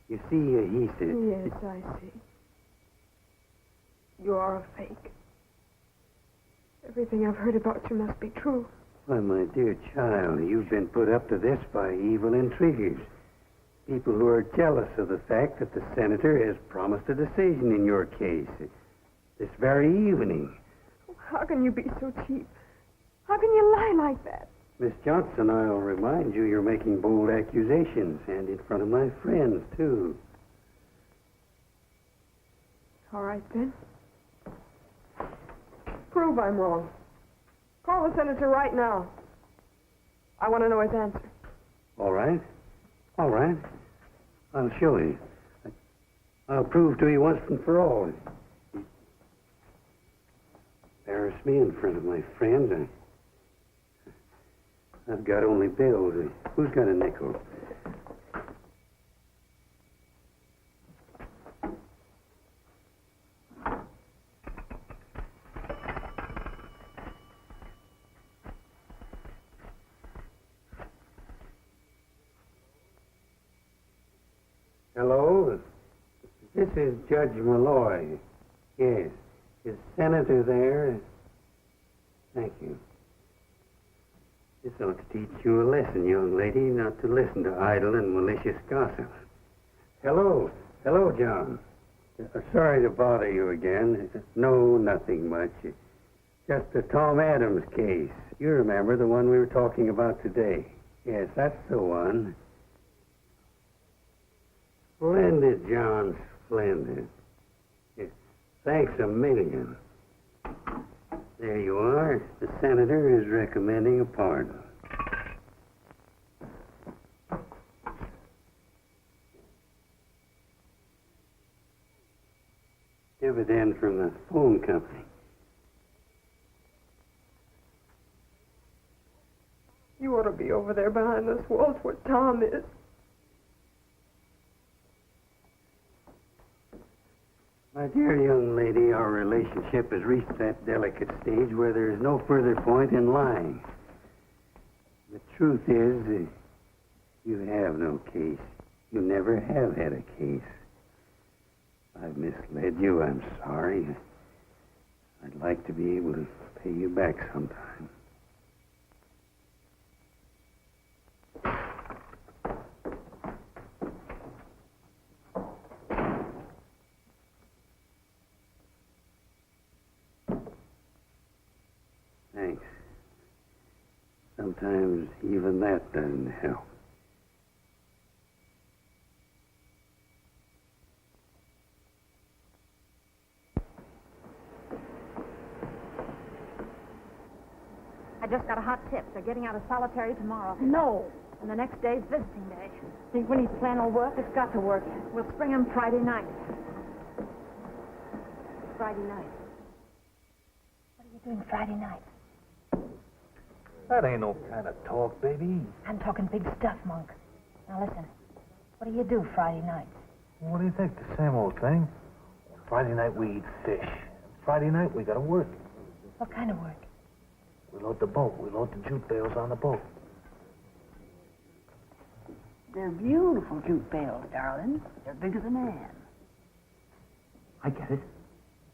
J: You see, he said...
M: Yes, I see. You are a fake. Everything I've heard about you must be true.
J: Why, my dear child, you've been put up to this by evil intriguers. People who are jealous of the fact that the senator has promised a decision in your case this very evening.
M: How can you be so cheap? How can you lie like that?
J: Miss Johnson, I'll remind you you're making bold accusations, and in front of my friends, too.
M: All right, then. Prove I'm wrong. Call the senator right now. I want to know his answer.
J: All right. All right. I'll show you. I'll prove to you once and for all. Embarrass me in front of my friends. I've got only bills. Who's got a nickel? Hello? This is Judge Malloy. Yes. Is Senator there? Thank you. This ought to teach you a lesson, young lady, not to listen to idle and malicious gossip. Hello. Hello, John. Sorry to bother you again. No, nothing much. Just the Tom Adams case. You remember the one we were talking about today? Yes, that's the one. Splendid, John, splendid. Yes, thanks a million. There you are. The senator is recommending a pardon. Dividend from the phone company.
M: You ought to be over there behind those walls where Tom is.
J: My dear young lady, our relationship has reached that delicate stage where there is no further point in lying. The truth is, you have no case. You never have had a case. I've misled you. I'm sorry. I'd like to be able to pay you back sometime. Thanks. Sometimes even that doesn't help.
H: I just got a hot tip. They're getting out of solitary tomorrow.
K: No.
H: And the next day's visiting day.
K: Think when his plan will work?
H: It's got to work. We'll spring him Friday night. Friday night. What are you doing Friday night?
O: That ain't no kind of talk, baby.
H: I'm talking big stuff, Monk. Now listen. What do you do Friday night?
O: What do you think? The same old thing. Friday night we eat fish. Friday night we gotta work.
H: What kind of work?
O: We load the boat. We load the jute bales on the boat.
K: They're beautiful jute bales, darling. They're big as a man.
O: I get it.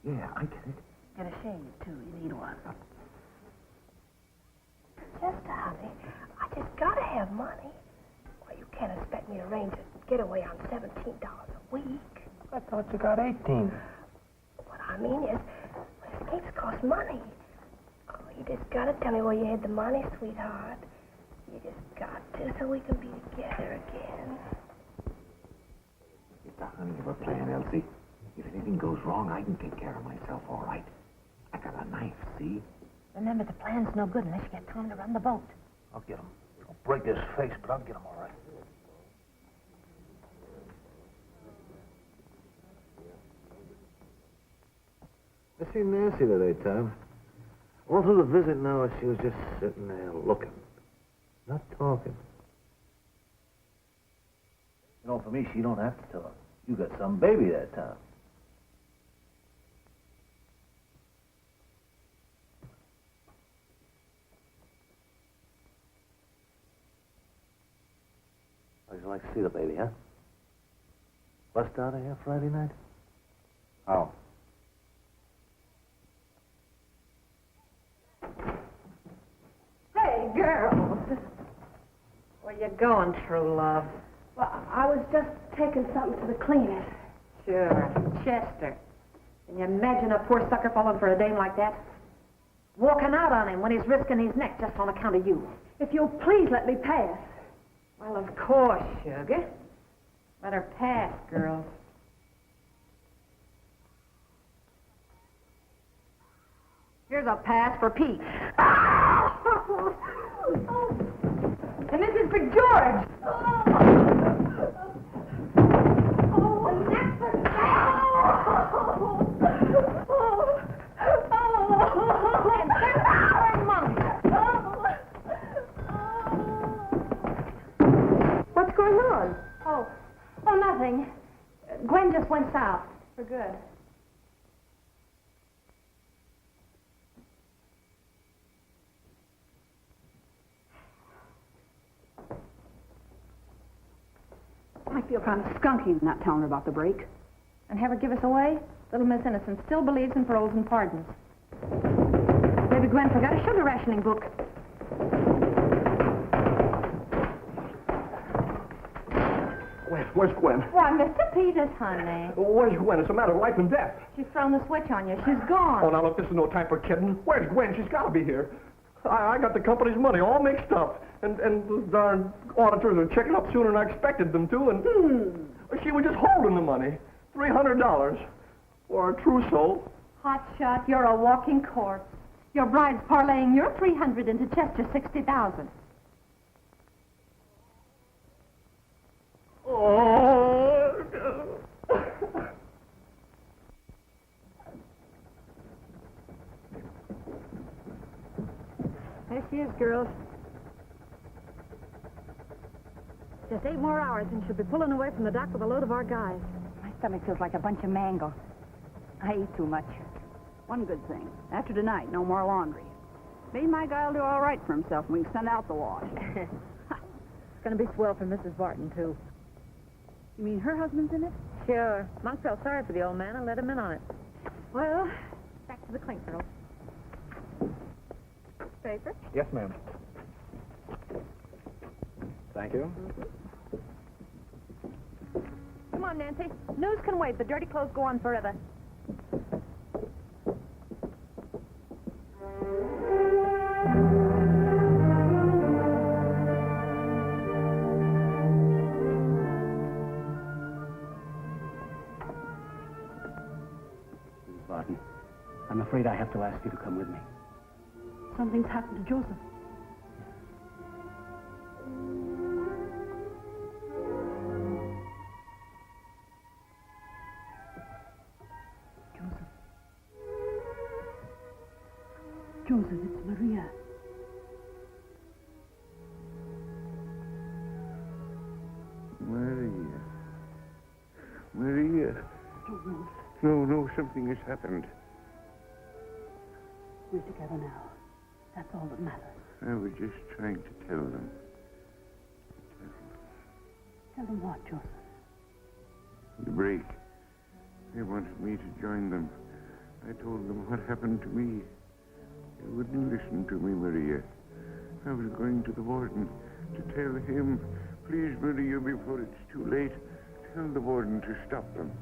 O: Yeah, I get it.
K: Get a shave, too. You need one.
L: Chester, honey, I just gotta have money. Well, you can't expect me to arrange a getaway on $17 a week.
O: I thought you got 18.
L: What I mean is, escapes cost money. Oh, you just gotta tell me where you hid the money, sweetheart. You just got to, so we can be together again.
O: It's the honey of a plan, Elsie. If anything goes wrong, I can take care of myself all right. I got a knife, see?
H: Remember, the plan's no good unless you get Tom to run the boat.
O: I'll get him. I'll break his face, but I'll get him all right. I seen Nancy today, Tom. All through the visit now, she was just sitting there looking, not talking. You know, for me, she don't have to talk. You got some baby that time. How'd you like to see the baby, huh? Bust out of here Friday night?
J: How?
H: Hey, girls. Where you going, true love?
L: Well, I was just taking something to the cleaners.
H: Sure. Chester. Can you imagine a poor sucker falling for a dame like that? Walking out on him when he's risking his neck just on account of you.
L: If you'll please let me pass.
H: Well, of course, sugar. Let her pass, girls. Here's a pass for Pete.
L: And this is for George.
H: What's going on? Oh, nothing. Gwen just went south for good.
Q: I feel kind of skunky not telling her about the break.
H: And have her give us away? Little Miss Innocence still believes in paroles and pardons. Baby Gwen forgot a sugar rationing book.
R: Where's Gwen?
H: Why, Mr. Peters, honey.
R: Where's Gwen? It's a matter of life and death.
H: She's thrown the switch on you. She's gone.
R: Oh, now look, this is no time for kidding. Where's Gwen? She's got to be here. I got the company's money all mixed up. And the darn auditors are checking up sooner than I expected them to, and she was just holding the money. $300 for a trousseau.
H: Hot shot, you're a walking corpse. Your bride's parlaying your 300 into Chester 60,000.
R: Oh.
H: There she is, girls. Just 8 more hours and she'll be pulling away from the dock with a load of our guys.
Q: My stomach feels like a bunch of mango. I eat too much. One good thing. After tonight, no more laundry. Me and my guy will do all right for himself, and we can send out the wash.
H: It's going to be swell for Mrs. Barton, too.
Q: You mean her husband's in it?
H: Sure. Monk felt sorry for the old man and let him in on it. Well, back to the clink, girls. Paper?
R: Yes, ma'am.
B: Thank you.
H: Come on, Nancy. News can wait. The dirty clothes go on forever.
J: Mrs. Barton, I'm afraid I have to ask you to come with me.
K: Something's happened to Joseph. Joseph, it's Maria.
S: Maria.
K: Don't move.
S: No, something has happened.
K: We're together now. That's all that matters.
S: I was just trying to tell them.
K: Tell them what, Joseph?
S: The break. They wanted me to join them. I told them what happened to me. They wouldn't listen to me, Maria. I was going to the warden to tell him, please, Maria, before it's too late, tell the warden to stop them.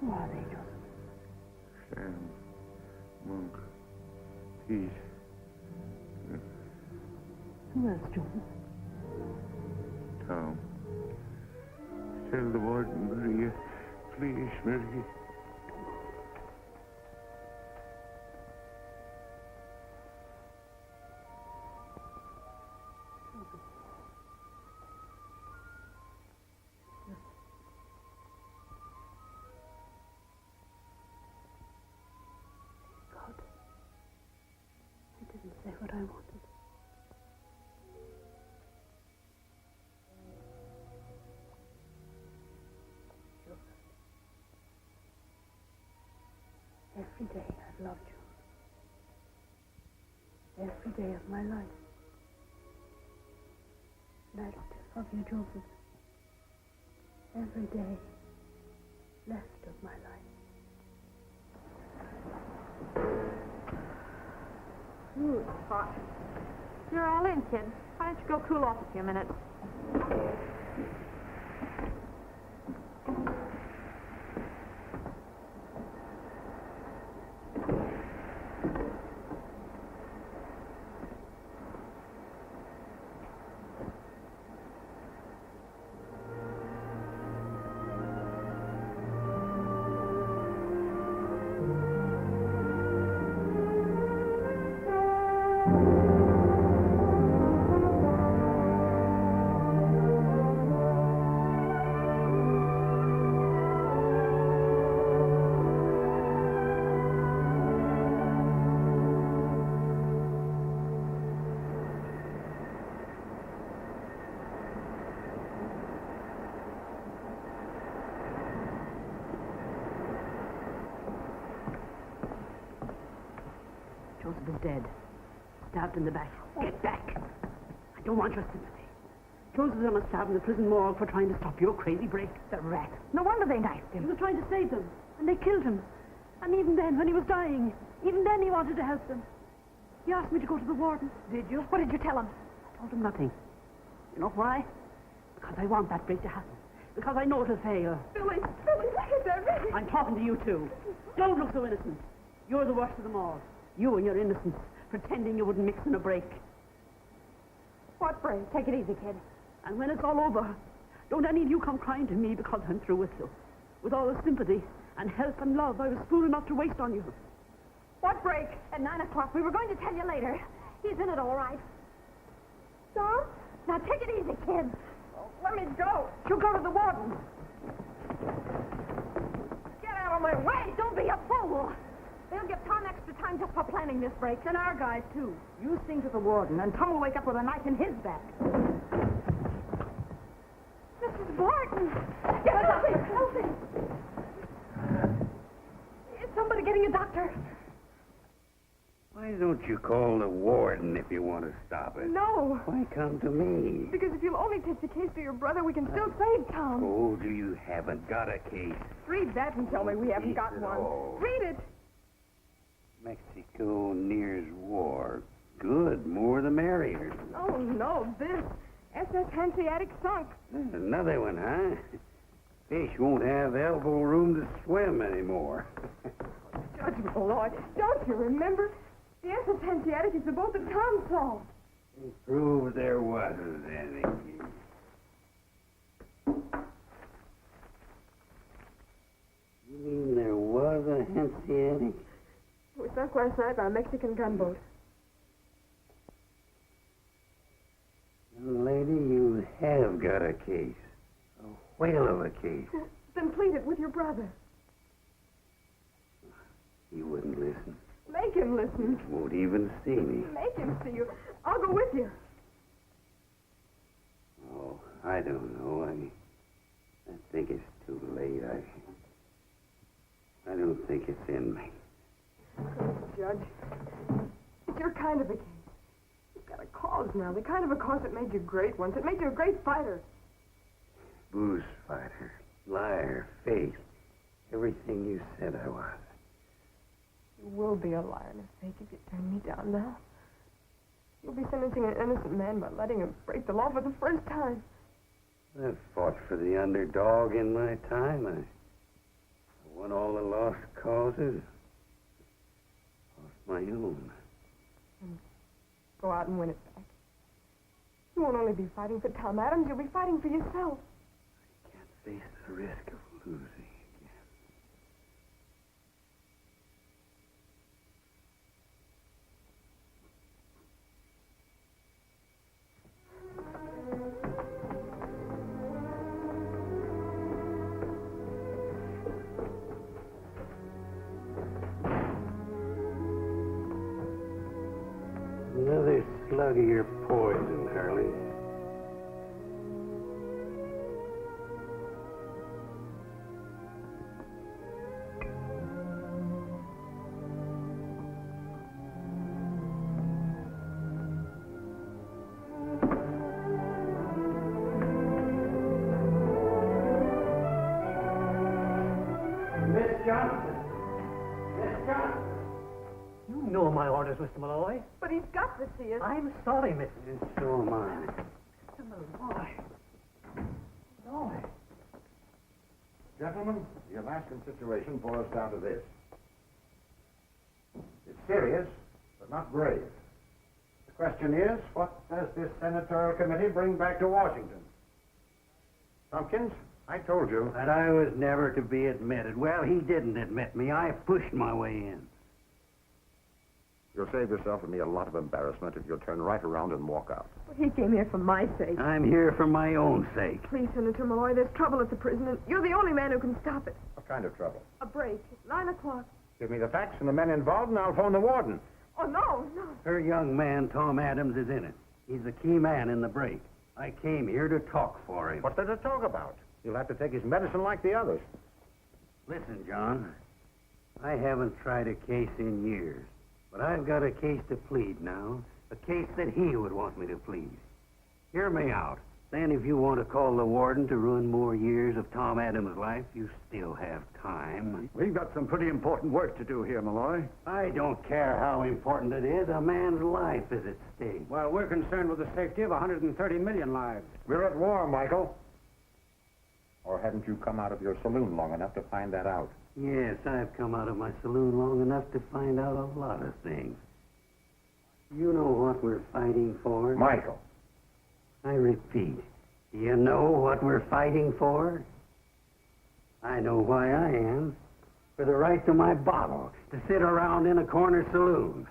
K: Who are they, Joseph?
S: Sam, Monk, Pete.
K: Who else, Joseph?
S: Tom. Tell the warden, Maria. Please, Maria.
K: God. I didn't say what I wanted. Every day I've loved you. Every day of my life. And I still love you, Joseph. Every day left of my life.
H: Ooh, it's hot. You're all in, kid. Why don't you go cool off a few minutes?
K: Joseph is dead. Stabbed in the back. Get back. I I don't want your sympathy. Joseph was on a stab in the prison morgue for trying to stop your crazy break.
H: The rat. No wonder they knifed him.
K: He was trying to save them, and they killed him. And even then, when he was dying, even then he wanted to help them. He asked me to go to the warden.
H: Did you? What did you tell him?
K: I told him nothing. You know why? Because I want that break to happen. Because I know it'll fail.
M: Billy, look at that, Billy.
K: I'm talking to you two. Don't look so innocent. You're the worst of them all. You and your innocence, pretending you wouldn't mix in a break.
H: What break? Take it easy, kid.
K: And when it's all over, don't any of you come crying to me because I'm through with you. With all the sympathy and help and love I was fool enough to waste on you.
H: What break? At 9 o'clock. We were going to tell you later. He's in it all right.
M: Tom?
H: Now take it easy, kid. Let me go. You'll go to the warden. Get out of my way. Don't be a fool. They'll give Tom extra time just for planning this break.
Q: And our guys, too. You sing to the warden, and Tom will wake up with a knife in his back.
H: Mrs. Barton! Get up here! Help me! Is somebody getting a doctor?
J: Why don't you call the warden if you want to stop it?
M: No.
J: Why come to me?
M: Because if you'll only take the case to your brother, we can still save Tom.
J: Told you haven't got a case.
M: Read that and tell me we haven't got one. Read it.
J: Mexico nears war. Good, more the merrier.
M: Oh, no, this. SS Hanseatic sunk.
J: Another one, huh? Fish won't have elbow room to swim anymore.
M: Judge Malloy, don't you remember? The SS Hanseatic is the boat that Tom saw.
J: Prove there wasn't any. You mean there was a Hanseatic?
M: We sunk last night by a Mexican gunboat.
J: Young lady, you have got a case. A whale of a case.
M: Then plead it with your brother.
J: He wouldn't listen.
M: Make him listen.
J: Won't even see me.
M: Make him see you. I'll go with you.
J: Oh, I don't know. I think it's too late. I don't think it's in me.
M: Judge, it's your kind of a case. You've got a cause now, the kind of a cause that made you great once. It made you a great fighter.
J: Booze fighter, liar, fake. Everything you said I was.
M: You will be a liar and a fake if you turn me down now. You'll be sentencing an innocent man by letting him break the law for the first time.
J: I've fought for the underdog in my time. I won all the lost causes. Lost my own.
M: And go out and win it back. You won't only be fighting for Tom Adams, you'll be fighting for yourself.
J: I can't face the risk of losing. Another slug of your poison, Harley.
K: Miss Johnson. Miss Johnson. You know my orders, Mr. Malloy.
M: But he's got to see us.
K: I'm sorry, Miss.
J: And so am I.
K: Mr. Malloy. Malloy.
E: Gentlemen, the Alaskan situation boils down to this. It's serious, but not grave. The question is, what does this senatorial committee bring back to Washington? Tompkins, I told you.
J: That I was never to be admitted. Well, he didn't admit me. I pushed my way in.
E: You'll save yourself and me a lot of embarrassment if you'll turn right around and walk out.
M: Well, he came here for my sake.
J: I'm here for my own sake.
M: Please, Senator Malloy, there's trouble at the prison, and you're the only man who can stop it.
E: What kind of trouble?
M: A break. 9 o'clock.
E: Give me the facts and the men involved, and I'll phone the warden.
M: Oh, no.
J: Her young man, Tom Adams, is in it. He's the key man in the break. I came here to talk for him.
E: What's there to talk about? He'll have to take his medicine like the others.
J: Listen, John. I haven't tried a case in years. But I've got a case to plead now. A case that he would want me to plead. Hear me out. Then if you want to call the warden to ruin more years of Tom Adams' life, you still have time.
F: We've got some pretty important work to do here, Malloy.
J: I don't care how important it is. A man's life is at stake.
F: Well, we're concerned with the safety of 130 million lives. We're at war, Michael. Or haven't you come out of your saloon long enough to find that out?
J: Yes, I've come out of my saloon long enough to find out a lot of things. You know what we're fighting for?
F: Michael.
J: I repeat, do you know what we're fighting for? I know why I am. For the right to my bottle, to sit around in a corner saloon.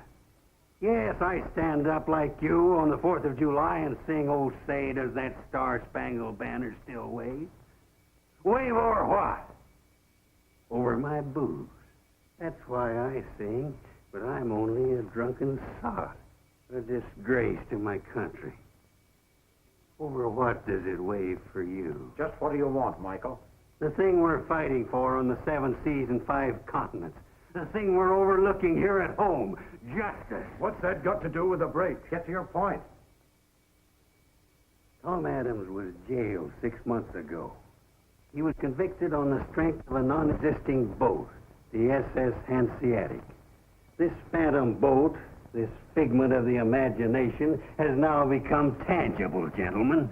J: Yes, I stand up like you on the 4th of July and sing, "Oh, say, does that star-spangled banner still wave?" Wave over what? Over my booze. That's why I sing, but I'm only a drunken sot, a disgrace to my country. Over what does it wave for you?
F: Just what do you want, Michael?
J: The thing we're fighting for on the 7 seas and 5 continents. The thing we're overlooking here at home. Justice.
F: What's that got to do with the break? Get to your point.
J: Tom Adams was jailed 6 months ago. He was convicted on the strength of a non-existing boat, the SS Hanseatic. This phantom boat, this figment of the imagination, has now become tangible, gentlemen.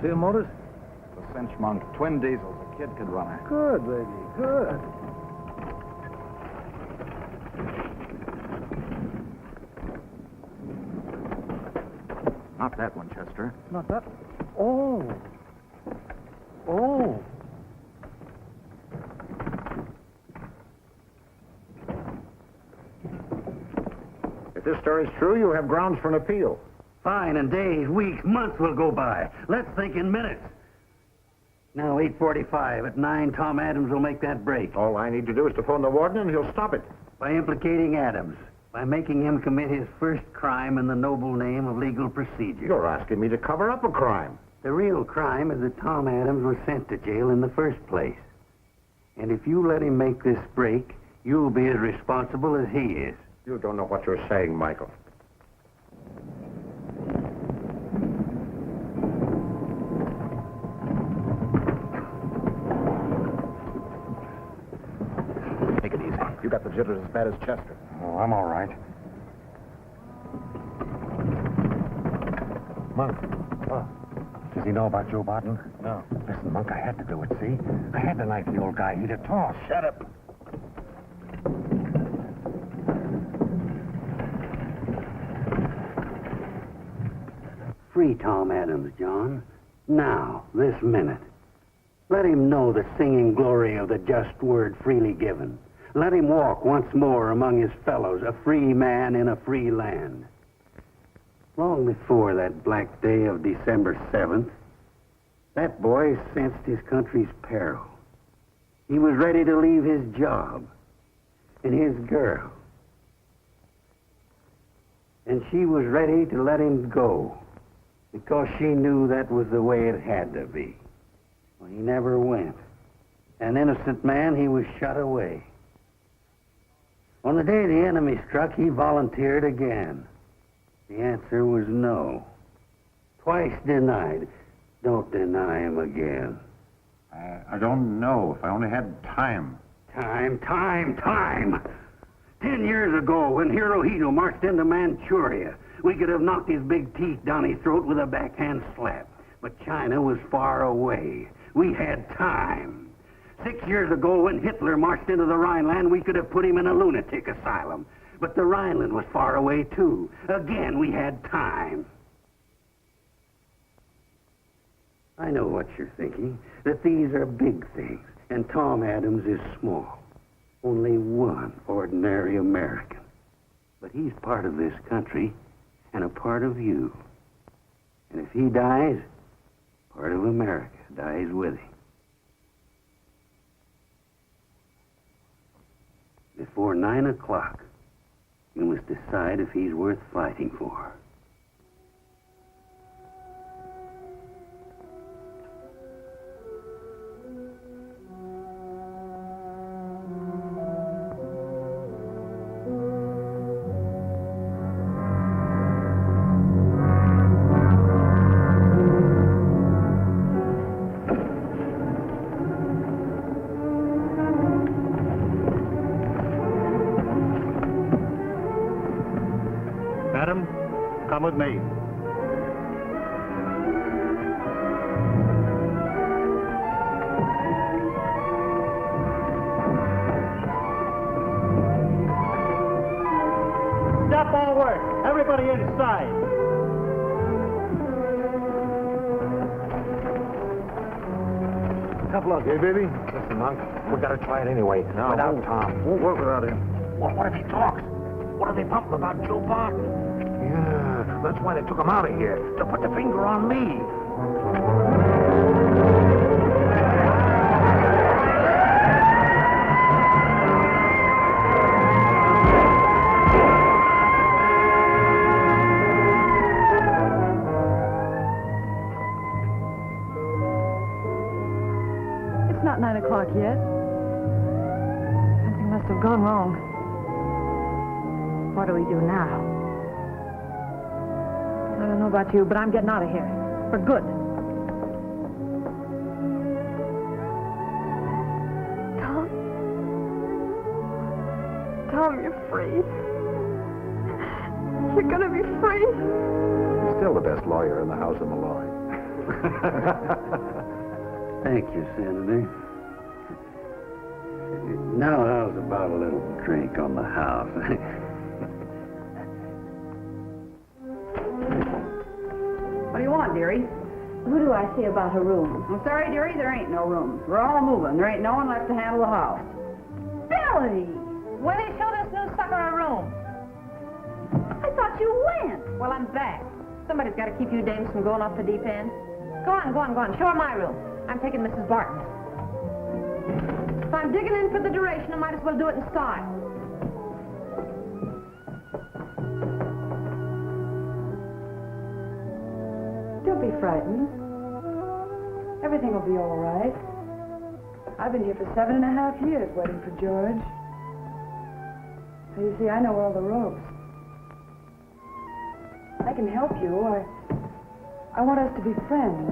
O: See the motors?
E: The cinch monk, twin diesels. A kid could run her.
O: Good, baby, good.
E: Not that one, Chester.
O: Not that. Oh. Oh.
F: If this story's true, you have grounds for an appeal.
J: Fine, and days, weeks, months will go by. Let's think in minutes. Now, 8:45. At 9, Tom Adams will make that break.
F: All I need to do is to phone the warden and he'll stop it.
J: By implicating Adams. By making him commit his first crime in the noble name of legal procedure.
F: You're asking me to cover up a crime.
J: The real crime is that Tom Adams was sent to jail in the first place. And if you let him make this break, you'll be as responsible as he is.
F: You don't know what you're saying, Michael.
E: Take it easy. You got the jitters as bad as Chester.
F: Oh, I'm all right. Monk.
O: What?
F: Does he know about Joe Barton?
O: No.
F: Listen, Monk, I had to do it, see? I had to knife the old guy. He'd have tossed.
O: Shut up.
J: Free Tom Adams, John. Now, this minute. Let him know the singing glory of the just word freely given. Let him walk once more among his fellows, a free man in a free land. Long before that black day of December 7th, that boy sensed his country's peril. He was ready to leave his job and his girl. And she was ready to let him go because she knew that was the way it had to be. Well, he never went. An innocent man, he was shut away. On the day the enemy struck, he volunteered again. The answer was no. Twice denied. Don't deny him again.
F: I don't know. If I only had time.
J: Time. 10 years ago, when Hirohito marched into Manchuria, we could have knocked his big teeth down his throat with a backhand slap. But China was far away. We had time. 6 years ago, when Hitler marched into the Rhineland, we could have put him in a lunatic asylum. But the Rhineland was far away, too. Again, we had time. I know what you're thinking, that these are big things, and Tom Adams is small. Only one ordinary American. But he's part of this country, and a part of you. And if he dies, part of America dies with him. Before 9 o'clock, you must decide if he's worth fighting for.
F: with me.
C: Stop all work. Everybody inside.
O: Tough luck, eh, baby? Listen, Monk, we gotta try it anyway.
C: No,
O: without Tom.
C: Won't work without him.
O: What if he talks? What are they pumping about Joe Barton? Yeah, that's why they took him out of here, to put the finger on me.
D: It's not 9 o'clock yet. Something must have gone wrong.
H: What do we do now? I don't know about you, but I'm getting out of here. For good.
L: Tom? Tom, you're free. You're gonna be free.
O: He's still the best lawyer in the House of Malloy.
J: Thank you, Senator. Now, how's about a little drink on the house?
Q: What do you want, dearie?
H: Who do I see about her room?
Q: I'm sorry, dearie, there ain't no rooms. We're all moving. There ain't no one left to handle the house.
H: Billy! When they show this new sucker a room? I thought you went. Well, I'm back. Somebody's got to keep you dames from going off the deep end. Go on, go on, go on. Show her my room. I'm taking Mrs. Barton. If I'm digging in for the duration, I might as well do it in style.
D: Don't be frightened. Everything will be all right. I've been here for 7.5 years waiting for George. So you see, I know all the ropes. I can help you. I want us to be friends.